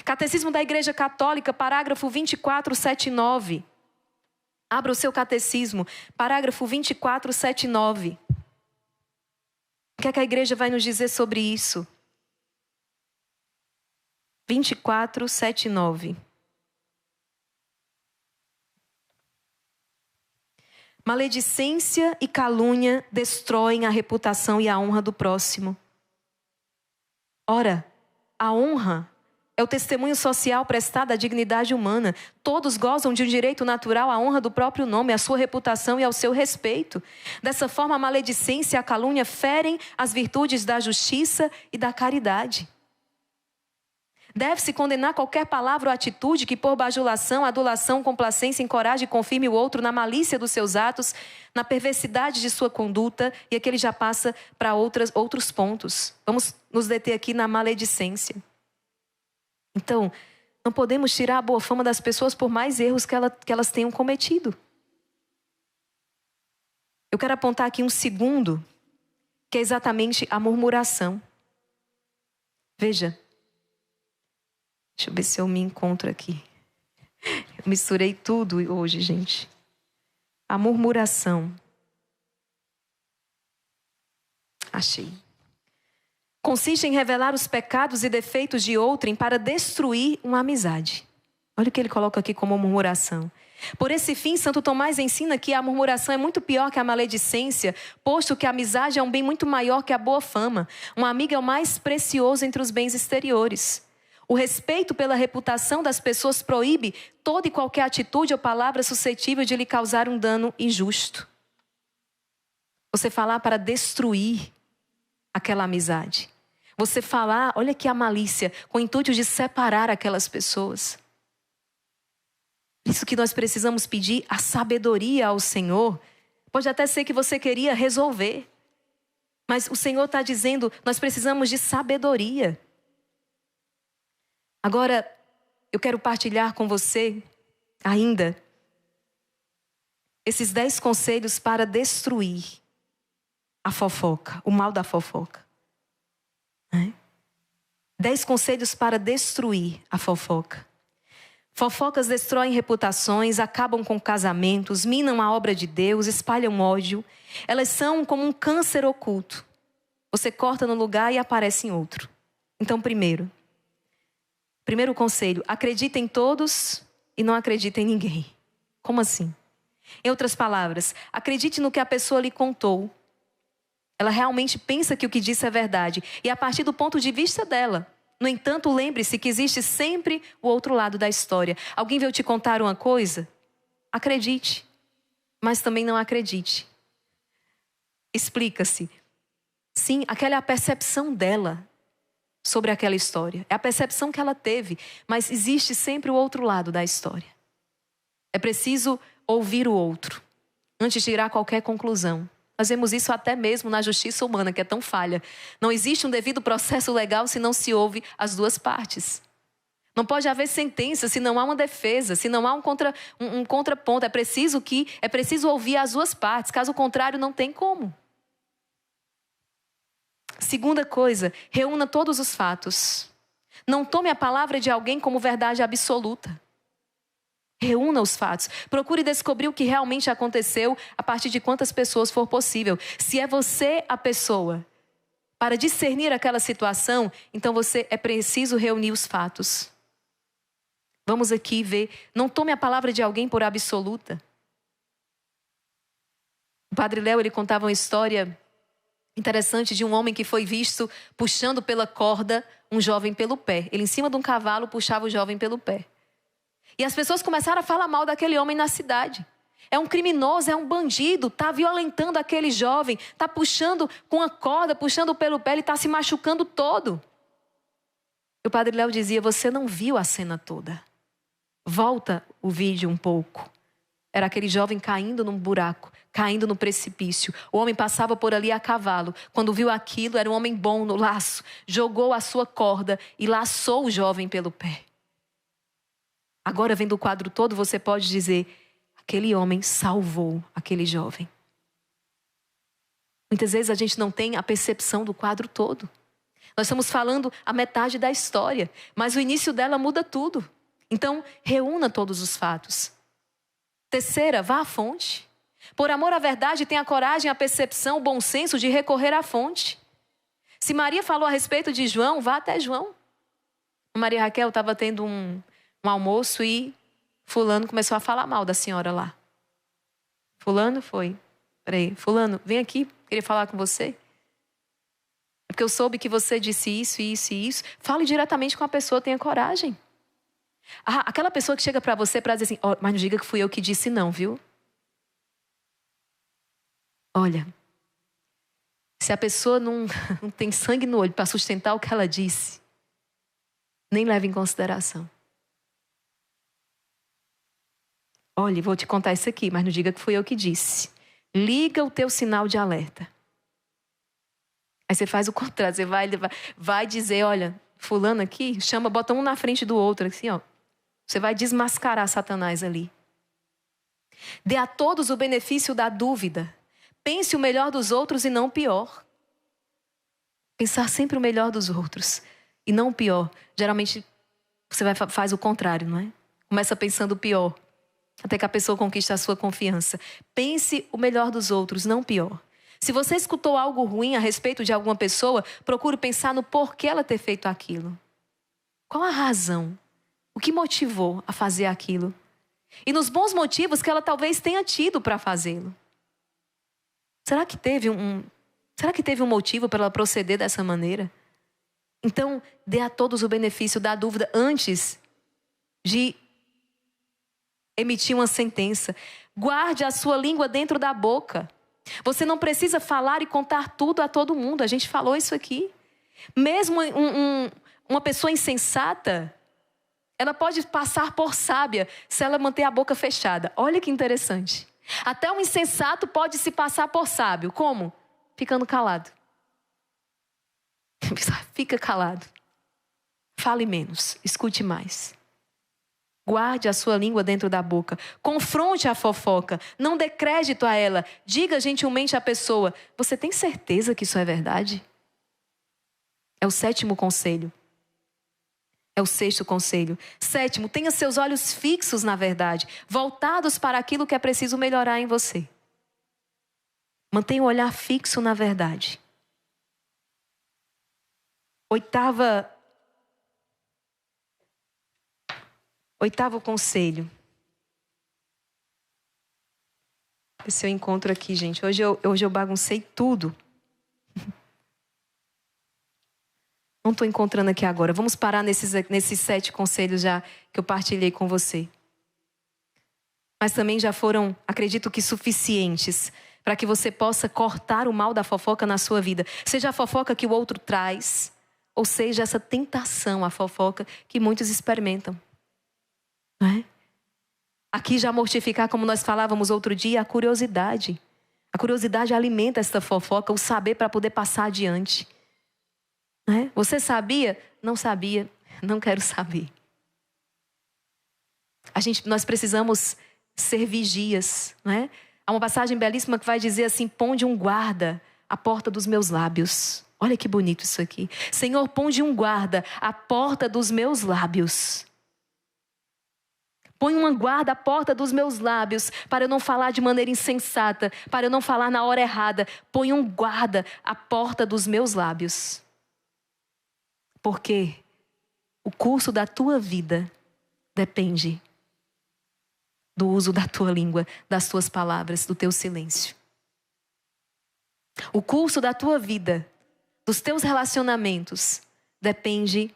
Catecismo da Igreja Católica, parágrafo 2479. Abra o seu catecismo, parágrafo 2479. O que é que a igreja vai nos dizer sobre isso? 2479. Maledicência e calúnia destroem a reputação e a honra do próximo. Ora, a honra é o testemunho social prestado à dignidade humana. Todos gozam de um direito natural à honra do próprio nome, à sua reputação e ao seu respeito. Dessa forma, a maledicência e a calúnia ferem as virtudes da justiça e da caridade. Deve-se condenar qualquer palavra ou atitude que por bajulação, adulação, complacência, encoraje e confirme o outro na malícia dos seus atos, na perversidade de sua conduta, e aqui ele já passa para outros pontos. Vamos nos deter aqui na maledicência. Então, não podemos tirar a boa fama das pessoas por mais erros que elas tenham cometido. Eu quero apontar aqui um segundo, que é exatamente a murmuração. Veja. Deixa eu ver se eu me encontro aqui. Eu misturei tudo hoje, gente. A murmuração. Achei. Consiste em revelar os pecados e defeitos de outrem para destruir uma amizade. Olha o que ele coloca aqui como murmuração. Por esse fim, Santo Tomás ensina que a murmuração é muito pior que a maledicência, posto que a amizade é um bem muito maior que a boa fama. Um amigo é o mais precioso entre os bens exteriores. O respeito pela reputação das pessoas proíbe toda e qualquer atitude ou palavra suscetível de lhe causar um dano injusto. Você falar para destruir aquela amizade. Você falar, olha aqui a malícia, com o intuito de separar aquelas pessoas. Isso que nós precisamos pedir a sabedoria ao Senhor. Pode até ser que você queria resolver. Mas o Senhor está dizendo, nós precisamos de sabedoria. Agora, eu quero partilhar com você ainda esses 10 conselhos para destruir a fofoca, o mal da fofoca. 10 conselhos para destruir a fofoca. Fofocas destroem reputações, acabam com casamentos, minam a obra de Deus, espalham ódio. Elas são como um câncer oculto. Você corta no lugar e aparece em outro. Então, primeiro conselho, acredita em todos e não acredita em ninguém. Como assim? Em outras palavras, acredite no que a pessoa lhe contou. Ela realmente pensa que o que disse é verdade. E a partir do ponto de vista dela. No entanto, lembre-se que existe sempre o outro lado da história. Alguém veio te contar uma coisa? Acredite. Mas também não acredite. Explica-se. Sim, aquela é a percepção dela sobre aquela história. É a percepção que ela teve. Mas existe sempre o outro lado da história. É preciso ouvir o outro antes de tirar qualquer conclusão. Nós vemos isso até mesmo na justiça humana, que é tão falha. Não existe um devido processo legal se não se ouve as duas partes. Não pode haver sentença se não há uma defesa, se não há um contraponto. É preciso ouvir as duas partes. Caso contrário, não tem como. Segunda coisa, reúna todos os fatos. Não tome a palavra de alguém como verdade absoluta. Reúna os fatos. Procure descobrir o que realmente aconteceu a partir de quantas pessoas for possível. Se é você a pessoa para discernir aquela situação, então é preciso reunir os fatos. Vamos aqui ver. Não tome a palavra de alguém por absoluta. O Padre Léo, ele contava uma história interessante de um homem que foi visto puxando pela corda um jovem pelo pé. Ele em cima de um cavalo puxava o jovem pelo pé. E as pessoas começaram a falar mal daquele homem na cidade. É um criminoso, é um bandido, está violentando aquele jovem, está puxando com a corda, puxando pelo pé, ele está se machucando todo. E o Padre Léo dizia, você não viu a cena toda. Volta o vídeo um pouco. Era aquele jovem caindo num buraco, caindo no precipício. O homem passava por ali a cavalo. Quando viu aquilo, era um homem bom no laço. Jogou a sua corda e laçou o jovem pelo pé. Agora, vendo o quadro todo, você pode dizer, aquele homem salvou aquele jovem. Muitas vezes a gente não tem a percepção do quadro todo. Nós estamos falando a metade da história, mas o início dela muda tudo. Então, reúna todos os fatos. Terceira, vá à fonte. Por amor à verdade, tenha a coragem, a percepção, o bom senso de recorrer à fonte. Se Maria falou a respeito de João, vá até João. Maria Raquel estava tendo um almoço e fulano começou a falar mal da senhora lá. Fulano foi. Peraí, fulano, vem aqui, queria falar com você. Porque eu soube que você disse isso, isso e isso. Fale diretamente com a pessoa, tenha coragem. Aquela pessoa que chega para você para dizer assim, oh, mas não diga que fui eu que disse não, viu? Olha, se a pessoa não tem sangue no olho para sustentar o que ela disse, nem leve em consideração. Olha, vou te contar isso aqui, mas não diga que fui eu que disse. Liga o teu sinal de alerta. Aí você faz o contrário, você vai dizer, olha, fulano aqui, chama, bota um na frente do outro, assim, ó. Você vai desmascarar Satanás ali. Dê a todos o benefício da dúvida. Pense o melhor dos outros e não o pior. Pensar sempre o melhor dos outros e não o pior. Geralmente você faz o contrário, não é? Começa pensando o pior. Até que a pessoa conquista a sua confiança. Pense o melhor dos outros, não o pior. Se você escutou algo ruim a respeito de alguma pessoa, procure pensar no porquê ela ter feito aquilo. Qual a razão? O que motivou a fazer aquilo? E nos bons motivos que ela talvez tenha tido para fazê-lo. Será que teve um motivo para ela proceder dessa maneira? Então, dê a todos o benefício da dúvida antes de emitir uma sentença. Guarde a sua língua dentro da boca. Você não precisa falar e contar tudo a todo mundo. A gente falou isso aqui. Mesmo uma pessoa insensata, ela pode passar por sábia se ela manter a boca fechada. Olha que interessante. Até um insensato pode se passar por sábio. Como? Ficando calado. Fica calado. Fale menos, escute mais. Guarde a sua língua dentro da boca. Confronte a fofoca. Não dê crédito a ela. Diga gentilmente à pessoa, você tem certeza que isso é verdade? É o 7º conselho. É o 6º conselho. 7º, tenha seus olhos fixos na verdade, voltados para aquilo que é preciso melhorar em você. Mantenha o olhar fixo na verdade. 8º conselho. Esse eu encontro aqui, gente. Hoje eu baguncei tudo. Não estou encontrando aqui agora. Vamos parar nesses 7 conselhos já que eu partilhei com você. Mas também já foram, acredito que suficientes para que você possa cortar o mal da fofoca na sua vida. Seja a fofoca que o outro traz, ou seja essa tentação, a fofoca que muitos experimentam. Não é? Aqui já mortificar, como nós falávamos outro dia, a curiosidade. A curiosidade alimenta esta fofoca, o saber para poder passar adiante. Né? Você sabia? Não sabia, não quero saber. Nós precisamos ser vigias. Né? Há uma passagem belíssima que vai dizer assim: ponde um guarda à porta dos meus lábios. Olha que bonito isso aqui. Senhor, ponde um guarda à porta dos meus lábios. Põe uma guarda à porta dos meus lábios, para eu não falar de maneira insensata, para eu não falar na hora errada. Põe um guarda à porta dos meus lábios. Porque o curso da tua vida depende do uso da tua língua, das tuas palavras, do teu silêncio. O curso da tua vida, dos teus relacionamentos, depende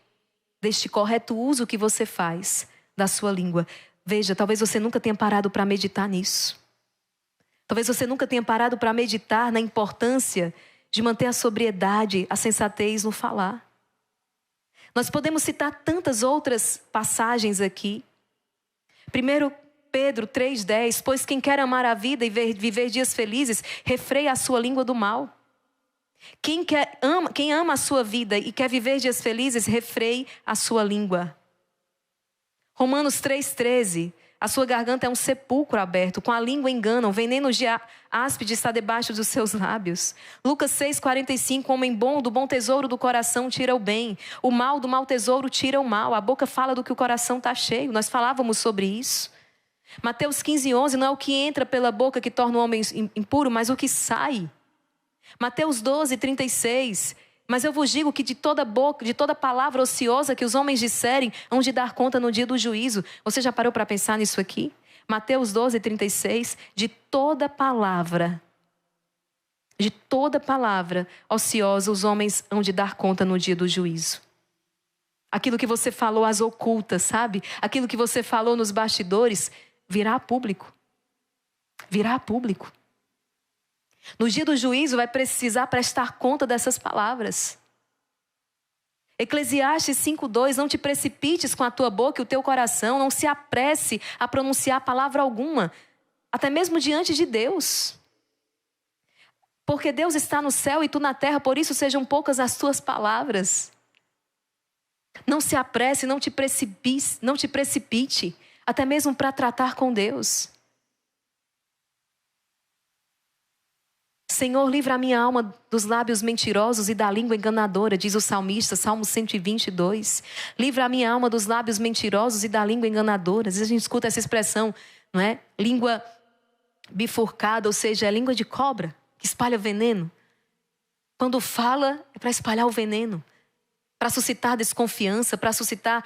deste correto uso que você faz da sua língua. Veja, talvez você nunca tenha parado para meditar nisso. Talvez você nunca tenha parado para meditar na importância de manter a sobriedade, a sensatez no falar. Nós podemos citar tantas outras passagens aqui. 1 Pedro 3,10, pois quem quer amar a vida e viver dias felizes, refreia a sua língua do mal. Quem ama a sua vida e quer viver dias felizes, refreie a sua língua. Romanos 3,13, a sua garganta é um sepulcro aberto, com a língua enganam, veneno de áspide está debaixo dos seus lábios. Lucas 6,45, homem bom, do bom tesouro do coração tira o bem, o mal do mau tesouro tira o mal, a boca fala do que o coração está cheio. Nós falávamos sobre isso. Mateus 15,11, não é o que entra pela boca que torna o homem impuro, mas o que sai. Mateus 12,36, mas eu vos digo que de toda boca, de toda palavra ociosa que os homens disserem, hão de dar conta no dia do juízo. Você já parou para pensar nisso aqui? Mateus 12,36, de toda palavra ociosa, os homens hão de dar conta no dia do juízo. Aquilo que você falou às ocultas, sabe? Aquilo que você falou nos bastidores, virá a público. Virá a público. No dia do juízo vai precisar prestar conta dessas palavras. Eclesiastes 5,2, não te precipites com a tua boca e o teu coração, não se apresse a pronunciar palavra alguma, até mesmo diante de Deus. Porque Deus está no céu e tu na terra, por isso sejam poucas as tuas palavras. Não se apresse, não te precipite, até mesmo para tratar com Deus. Senhor, livra a minha alma dos lábios mentirosos e da língua enganadora, diz o salmista, Salmo 122. Livra a minha alma dos lábios mentirosos e da língua enganadora. Às vezes a gente escuta essa expressão, não é? Língua bifurcada, ou seja, é língua de cobra, que espalha veneno. Quando fala, é para espalhar o veneno, para suscitar desconfiança, para suscitar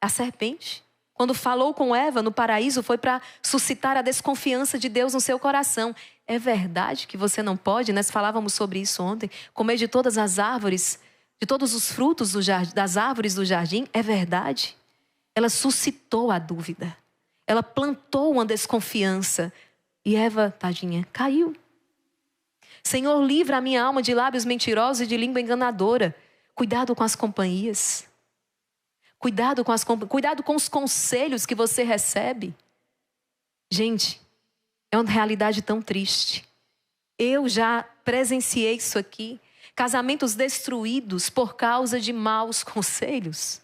a serpente. Quando falou com Eva no paraíso, foi para suscitar a desconfiança de Deus no seu coração. É verdade que você não pode, nós falávamos sobre isso ontem, comer de todas as árvores, de todos os frutos das árvores do jardim? É verdade. Ela suscitou a dúvida. Ela plantou uma desconfiança. E Eva, tadinha, caiu. Senhor, livra a minha alma de lábios mentirosos e de língua enganadora. Cuidado com as companhias. Cuidado com os conselhos que você recebe. Gente, é uma realidade tão triste. Eu já presenciei isso aqui. Casamentos destruídos por causa de maus conselhos.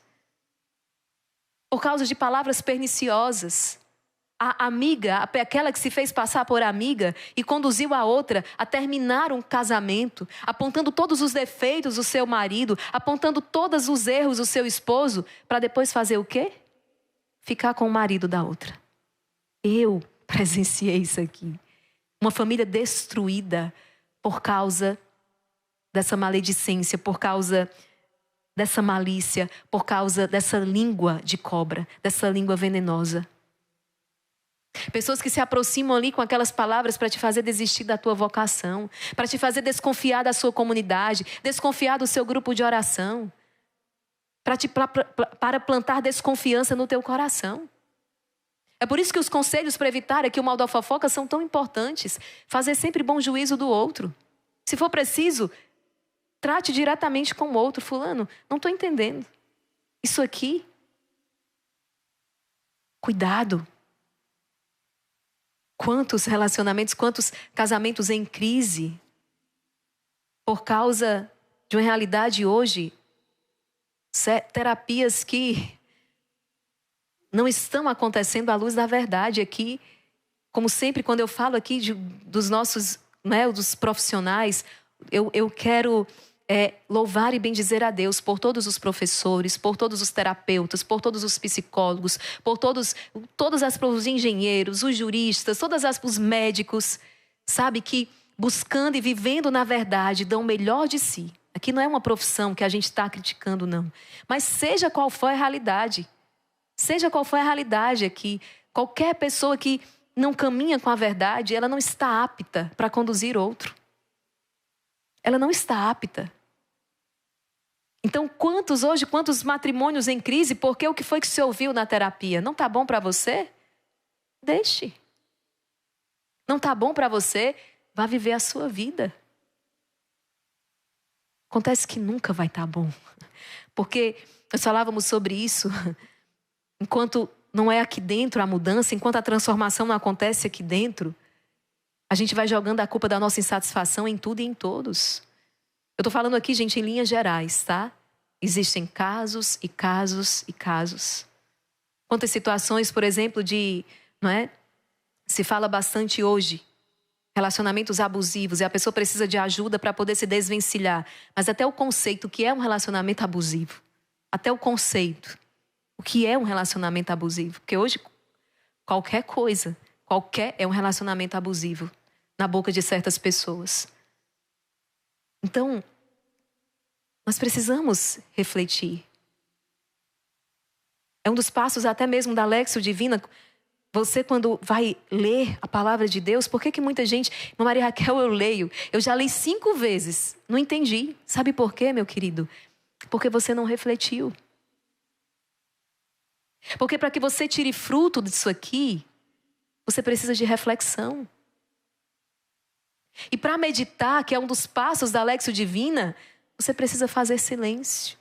Por causa de palavras perniciosas. A amiga, aquela que se fez passar por amiga e conduziu a outra a terminar um casamento, apontando todos os defeitos do seu marido, apontando todos os erros do seu esposo, para depois fazer o quê? Ficar com o marido da outra. Eu presenciei isso aqui. Uma família destruída por causa dessa maledicência, por causa dessa malícia, por causa dessa língua de cobra, dessa língua venenosa. Pessoas que se aproximam ali com aquelas palavras para te fazer desistir da tua vocação, para te fazer desconfiar da sua comunidade, desconfiar do seu grupo de oração, para plantar desconfiança no teu coração. É por isso que os conselhos para evitar aqui o mal da fofoca são tão importantes. Fazer sempre bom juízo do outro. Se for preciso, trate diretamente com o outro. Fulano, não estou entendendo. Isso aqui. Cuidado. Quantos relacionamentos, quantos casamentos em crise por causa de uma realidade hoje, terapias que não estão acontecendo à luz da verdade aqui. Como sempre, quando eu falo aqui dos nossos, né, dos profissionais, eu quero louvar e bendizer a Deus por todos os professores, por todos os terapeutas, por todos os psicólogos, por todos os engenheiros, os juristas, os médicos, sabe, que buscando e vivendo na verdade dão o melhor de si. Aqui não é uma profissão que a gente está criticando, não. Mas seja qual for a realidade, aqui, qualquer pessoa que não caminha com a verdade, ela não está apta para conduzir outro. Ela não está apta. Então, quantos matrimônios em crise, porque o que foi que se ouviu na terapia? Não está bom para você? Deixe. Não está bom para você? Vá viver a sua vida. Acontece que nunca vai estar bom. Porque nós falávamos sobre isso, enquanto não é aqui dentro a mudança, enquanto a transformação não acontece aqui dentro, a gente vai jogando a culpa da nossa insatisfação em tudo e em todos. Eu estou falando aqui, gente, em linhas gerais, tá? Existem casos e casos e casos. Quantas situações, por exemplo, se fala bastante hoje, relacionamentos abusivos, e a pessoa precisa de ajuda para poder se desvencilhar. Mas até o conceito, o que é um relacionamento abusivo? Até o conceito, o que é um relacionamento abusivo? Porque hoje, qualquer é um relacionamento abusivo na boca de certas pessoas. Então, nós precisamos refletir. É um dos passos até mesmo da Lexio Divina. Você, quando vai ler a palavra de Deus, por que muita gente... Irmã Maria Raquel, eu já li 5 vezes. Não entendi. Sabe por quê, meu querido? Porque você não refletiu. Porque para que você tire fruto disso aqui, você precisa de reflexão. E para meditar, que é um dos passos da Lexio Divina, você precisa fazer silêncio.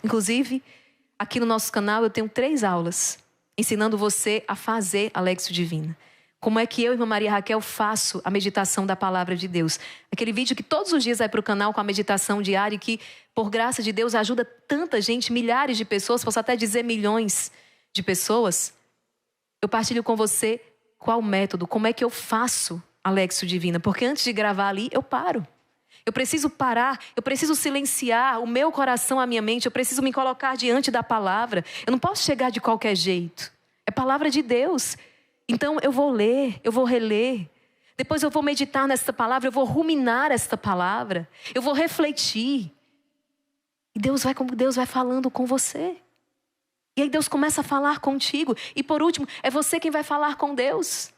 Inclusive, aqui no nosso canal eu tenho 3 aulas ensinando você a fazer a Lexio Divina. Como é que eu e Irmã Maria Raquel faço a meditação da palavra de Deus. Aquele vídeo que todos os dias vai para o canal com a meditação diária e que, por graça de Deus, ajuda tanta gente, milhares de pessoas, posso até dizer milhões de pessoas. Eu partilho com você qual método, como é que eu faço a Lexio Divina. Porque antes de gravar ali, eu paro. Eu preciso parar, eu preciso silenciar o meu coração, a minha mente, eu preciso me colocar diante da palavra. Eu não posso chegar de qualquer jeito. É palavra de Deus. Então eu vou ler, eu vou reler. Depois eu vou meditar nesta palavra, eu vou ruminar esta palavra. Eu vou refletir. E Deus vai falando com você. E aí Deus começa a falar contigo. E por último, é você quem vai falar com Deus.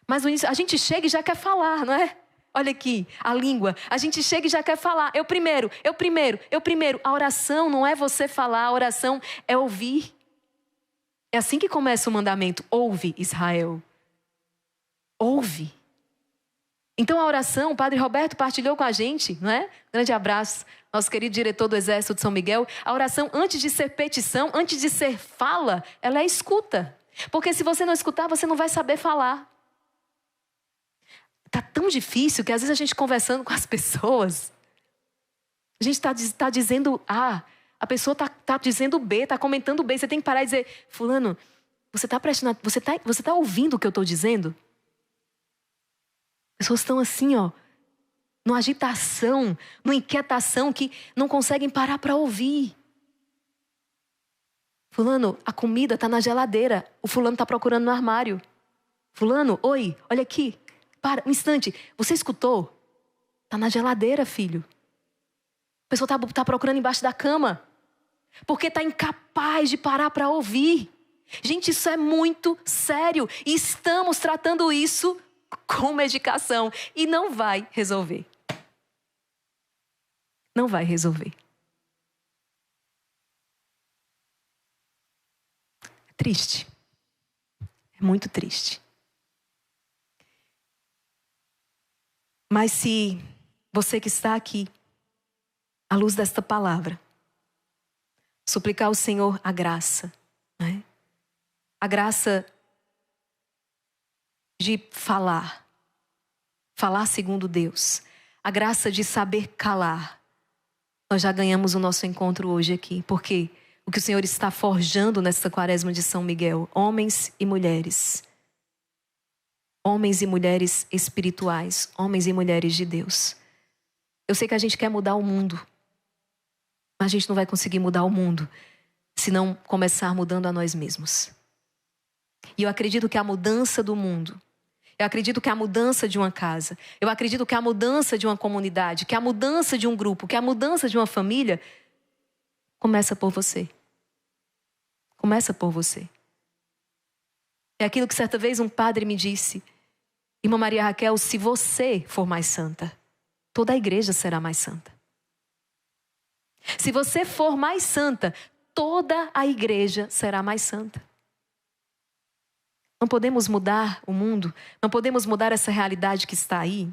Mas no início, a gente chega e já quer falar, não é? Olha aqui, a língua. A gente chega e já quer falar. Eu primeiro. A oração não é você falar, a oração é ouvir. É assim que começa o mandamento. Ouve, Israel. Ouve. Então a oração, o Padre Roberto partilhou com a gente, não é? Grande abraço, nosso querido diretor do Exército de São Miguel. A oração, antes de ser petição, antes de ser fala, ela é escuta. Porque se você não escutar, você não vai saber falar. Está tão difícil que às vezes a gente conversando com as pessoas, a gente está dizendo A, a pessoa está dizendo B, está comentando B. Você tem que parar e dizer, fulano, você está ouvindo o que eu estou dizendo? As pessoas estão assim, numa agitação, numa inquietação que não conseguem parar para ouvir. Fulano, a comida está na geladeira, o fulano está procurando no armário. Fulano, oi, olha aqui. Para, um instante. Você escutou? Está na geladeira, filho. A pessoa está procurando embaixo da cama. Porque está incapaz de parar para ouvir. Gente, isso é muito sério. E estamos tratando isso com medicação. E não vai resolver. Não vai resolver. É triste. É muito triste. Mas se você que está aqui, à luz desta palavra, suplicar ao Senhor a graça, né? A graça de falar segundo Deus, a graça de saber calar, nós já ganhamos o nosso encontro hoje aqui. Porque o que o Senhor está forjando nesta quaresma de São Miguel, homens e mulheres espirituais, homens e mulheres de Deus. Eu sei que a gente quer mudar o mundo, mas a gente não vai conseguir mudar o mundo se não começar mudando a nós mesmos. E eu acredito que a mudança do mundo, eu acredito que a mudança de uma casa, eu acredito que a mudança de uma comunidade, que a mudança de um grupo, que a mudança de uma família, começa por você. Começa por você. É aquilo que certa vez um padre me disse: irmã Maria Raquel, se você for mais santa, toda a igreja será mais santa. Se você for mais santa, toda a igreja será mais santa. Não podemos mudar o mundo, não podemos mudar essa realidade que está aí,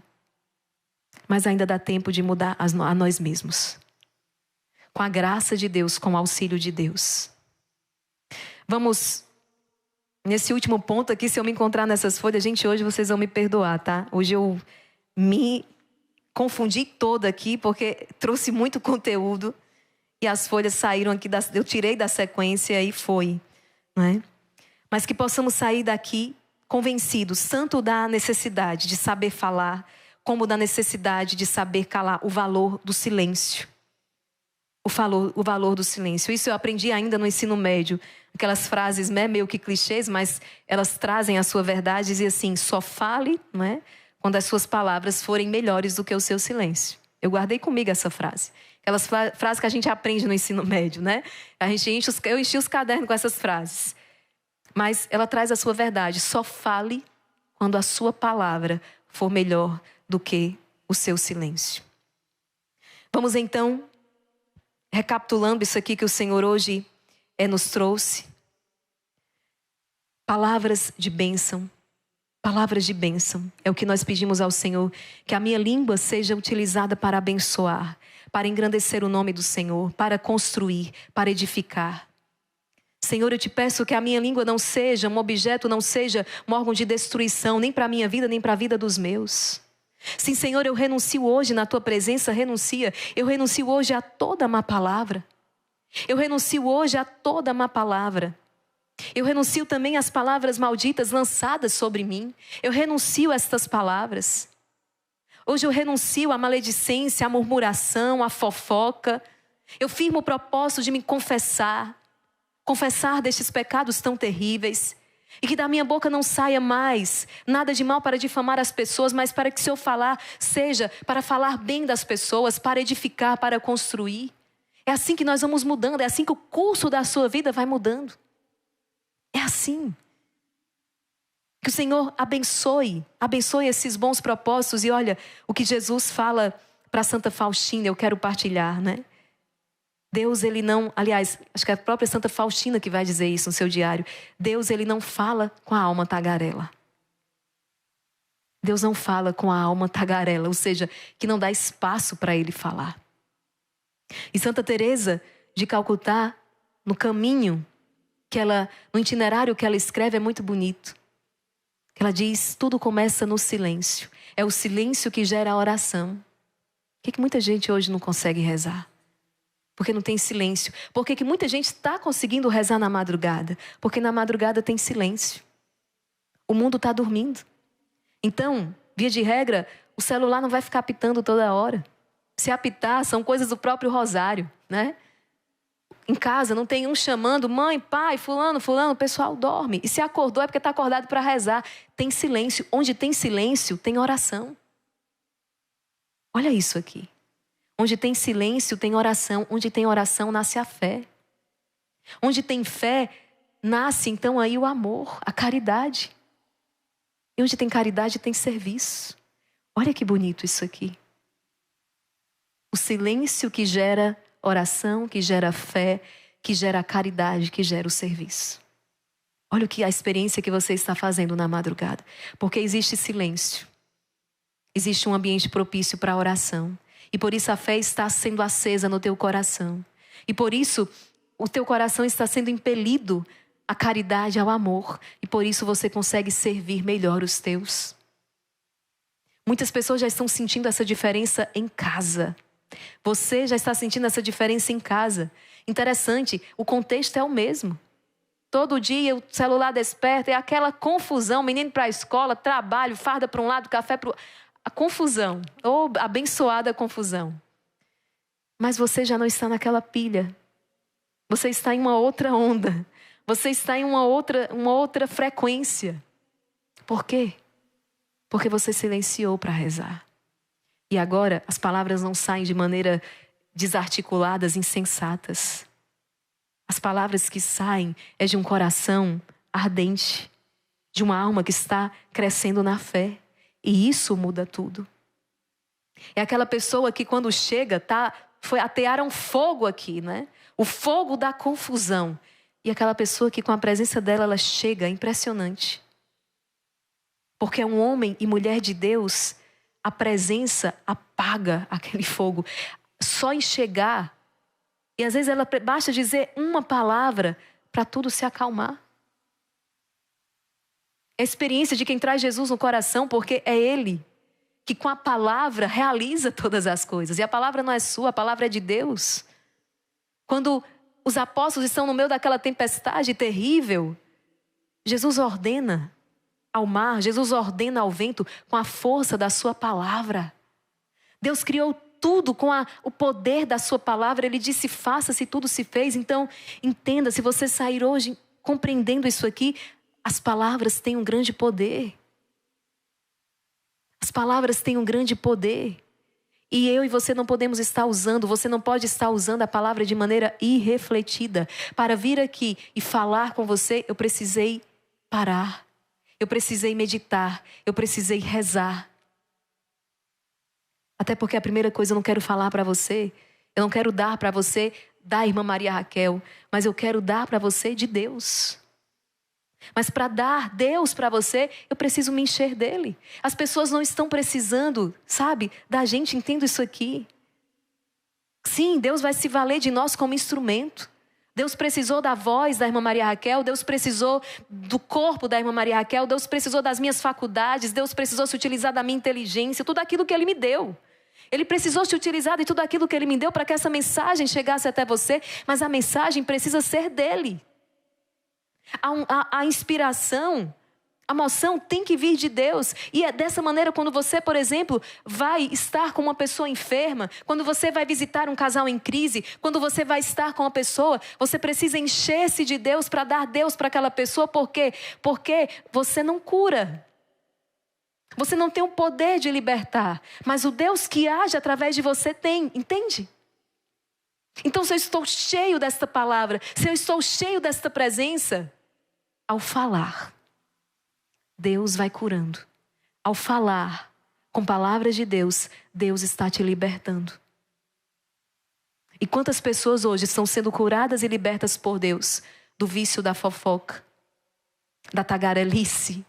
mas ainda dá tempo de mudar a nós mesmos. Com a graça de Deus, com o auxílio de Deus. Vamos, nesse último ponto aqui, se eu me encontrar nessas folhas, gente, hoje vocês vão me perdoar, tá? Hoje eu me confundi toda aqui, porque trouxe muito conteúdo e as folhas saíram aqui, eu tirei da sequência e foi, não é? Mas que possamos sair daqui convencidos, tanto da necessidade de saber falar, como da necessidade de saber calar, o valor do silêncio. O valor do silêncio. Isso eu aprendi ainda no ensino médio. Aquelas frases, né, meio que clichês, mas elas trazem a sua verdade. Dizia assim: só fale, não é, quando as suas palavras forem melhores do que o seu silêncio. Eu guardei comigo essa frase. Aquelas frases que a gente aprende no ensino médio, né? Eu enchi os cadernos com essas frases. Mas ela traz a sua verdade. Só fale quando a sua palavra for melhor do que o seu silêncio. Vamos então, recapitulando isso aqui que o Senhor hoje nos trouxe. Palavras de bênção. Palavras de bênção. É o que nós pedimos ao Senhor. Que a minha língua seja utilizada para abençoar, para engrandecer o nome do Senhor, para construir, para edificar. Senhor, eu te peço que a minha língua não seja um objeto, não seja um órgão de destruição, nem para a minha vida, nem para a vida dos meus. Sim, Senhor, eu renuncio hoje na tua presença, eu renuncio hoje a toda má palavra. Eu renuncio hoje a toda má palavra. Eu renuncio também às palavras malditas lançadas sobre mim. Eu renuncio a estas palavras. Hoje eu renuncio à maledicência, à murmuração, à fofoca. Eu firmo o propósito de me confessar destes pecados tão terríveis, e que da minha boca não saia mais nada de mal para difamar as pessoas, mas para que se eu falar, seja para falar bem das pessoas, para edificar, para construir. É assim que nós vamos mudando, é assim que o curso da sua vida vai mudando. É assim. Que o Senhor abençoe esses bons propósitos. E olha, o que Jesus fala para Santa Faustina, eu quero partilhar, né? Deus, ele não, aliás, acho que é a própria Santa Faustina que vai dizer isso no seu diário. Deus, ele não fala com a alma tagarela. Deus não fala com a alma tagarela, ou seja, que não dá espaço para ele falar. E Santa Teresa de Calcutá, no caminho no itinerário que ela escreve, é muito bonito. Ela diz: tudo começa no silêncio. É o silêncio que gera a oração. Por que muita gente hoje não consegue rezar? Porque não tem silêncio. Por que muita gente está conseguindo rezar na madrugada? Porque na madrugada tem silêncio. O mundo está dormindo. Então, via de regra, o celular não vai ficar apitando toda hora. Se apitar, são coisas do próprio rosário, né? Em casa não tem um chamando: mãe, pai, fulano, o pessoal dorme. E se acordou é porque está acordado para rezar. Tem silêncio. Onde tem silêncio, tem oração. Olha isso aqui. Onde tem silêncio, tem oração. Onde tem oração, nasce a fé. Onde tem fé, nasce então aí o amor, a caridade. E onde tem caridade, tem serviço. Olha que bonito isso aqui. O silêncio que gera oração, que gera fé, que gera caridade, que gera o serviço. Olha a experiência que você está fazendo na madrugada. Porque existe silêncio. Existe um ambiente propício para a oração. E por isso a fé está sendo acesa no teu coração. E por isso o teu coração está sendo impelido à caridade, ao amor. E por isso você consegue servir melhor os teus. Muitas pessoas já estão sentindo essa diferença em casa. Você já está sentindo essa diferença em casa. Interessante, o contexto é o mesmo. Todo dia o celular desperta, é aquela confusão, menino para a escola, trabalho, farda para um lado, café para o... A confusão, ou abençoada confusão. Mas você já não está naquela pilha. Você está em uma outra onda. Você está em uma outra frequência. Por quê? Porque você silenciou para rezar. E agora as palavras não saem de maneira desarticuladas, insensatas. As palavras que saem é de um coração ardente, de uma alma que está crescendo na fé. E isso muda tudo. É aquela pessoa que quando chega, atearam fogo aqui, né? O fogo da confusão. E aquela pessoa que com a presença dela, ela chega, impressionante. Porque é um homem e mulher de Deus, a presença apaga aquele fogo. Só em chegar, e às vezes ela basta dizer uma palavra para tudo se acalmar. É a experiência de quem traz Jesus no coração, porque é Ele que com a palavra realiza todas as coisas. E a palavra não é sua, a palavra é de Deus. Quando os apóstolos estão no meio daquela tempestade terrível, Jesus ordena ao mar, Jesus ordena ao vento com a força da sua palavra. Deus criou tudo com o poder da sua palavra. Ele disse, faça-se, tudo se fez. Então, entenda, se você sair hoje compreendendo isso aqui, as palavras têm um grande poder. As palavras têm um grande poder. E eu e você não podemos estar usando, você não pode estar usando a palavra de maneira irrefletida. Para vir aqui e falar com você, eu precisei parar. Eu precisei meditar. Eu precisei rezar. Até porque a primeira coisa eu não quero falar para você, eu não quero dar para você da irmã Maria Raquel, mas eu quero dar para você de Deus. Mas para dar Deus para você, eu preciso me encher dele. As pessoas não estão precisando, sabe, da gente, entendo isso aqui. Sim, Deus vai se valer de nós como instrumento. Deus precisou da voz da irmã Maria Raquel, Deus precisou do corpo da irmã Maria Raquel, Deus precisou das minhas faculdades, Deus precisou se utilizar da minha inteligência, tudo aquilo que Ele me deu. Ele precisou se utilizar de tudo aquilo que Ele me deu para que essa mensagem chegasse até você, mas a mensagem precisa ser dEle. A inspiração, a moção tem que vir de Deus. E é dessa maneira quando você, por exemplo, vai estar com uma pessoa enferma, quando você vai visitar um casal em crise, quando você vai estar com uma pessoa, você precisa encher-se de Deus para dar Deus para aquela pessoa. Por quê? Porque você não cura. Você não tem o poder de libertar. Mas o Deus que age através de você tem, entende? Então se eu estou cheio desta palavra, se eu estou cheio desta presença, ao falar, Deus vai curando. Ao falar com palavras de Deus, Deus está te libertando. E quantas pessoas hoje estão sendo curadas e libertas por Deus do vício da fofoca, da tagarelice,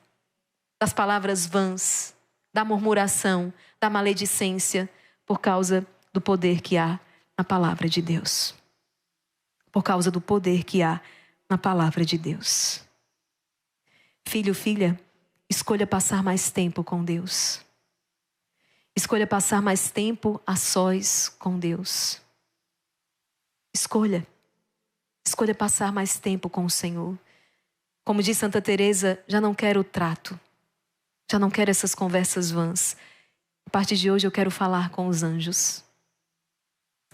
das palavras vãs, da murmuração, da maledicência, por causa do poder que há na palavra de Deus. Por causa do poder que há na palavra de Deus. Filho, filha, escolha passar mais tempo com Deus. Escolha passar mais tempo a sós com Deus. Escolha. Escolha passar mais tempo com o Senhor. Como diz Santa Teresa, já não quero o trato. Já não quero essas conversas vãs. A partir de hoje eu quero falar com os anjos.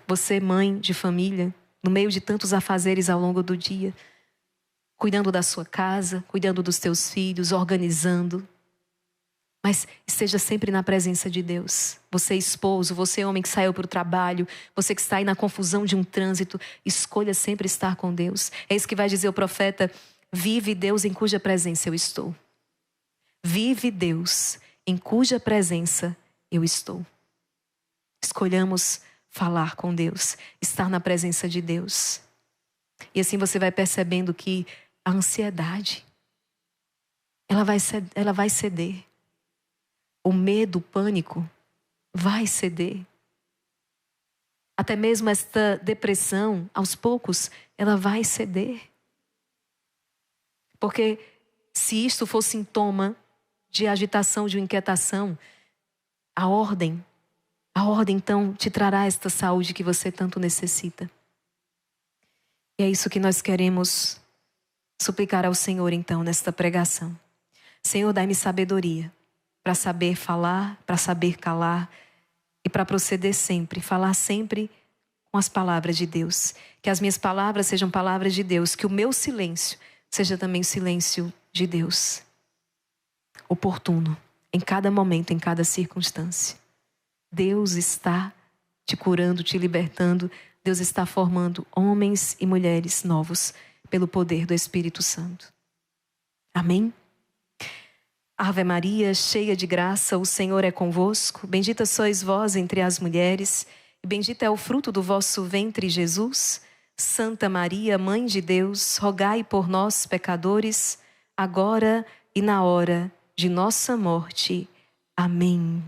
Você, mãe de família, no meio de tantos afazeres ao longo do dia, cuidando da sua casa, cuidando dos teus filhos, organizando. Mas esteja sempre na presença de Deus. Você esposo, você homem que saiu para o trabalho, você que está aí na confusão de um trânsito, escolha sempre estar com Deus. É isso que vai dizer o profeta: vive Deus em cuja presença eu estou. Vive Deus em cuja presença eu estou. Escolhamos falar com Deus, estar na presença de Deus. E assim você vai percebendo que a ansiedade, ela vai ceder. O medo, o pânico, vai ceder. Até mesmo esta depressão, aos poucos, ela vai ceder. Porque se isto for sintoma de agitação, de inquietação, a ordem então te trará esta saúde que você tanto necessita. E é isso que nós queremos suplicar ao Senhor então nesta pregação. Senhor, dai-me sabedoria para saber falar, para saber calar e para proceder sempre, falar sempre com as palavras de Deus. Que as minhas palavras sejam palavras de Deus, que o meu silêncio seja também o silêncio de Deus. Oportuno, em cada momento, em cada circunstância. Deus está te curando, te libertando. Deus está formando homens e mulheres novos pelo poder do Espírito Santo. Amém? Ave Maria, cheia de graça, o Senhor é convosco. Bendita sois vós entre as mulheres, e bendito é o fruto do vosso ventre, Jesus. Santa Maria, Mãe de Deus, rogai por nós, pecadores, agora e na hora de nossa morte. Amém.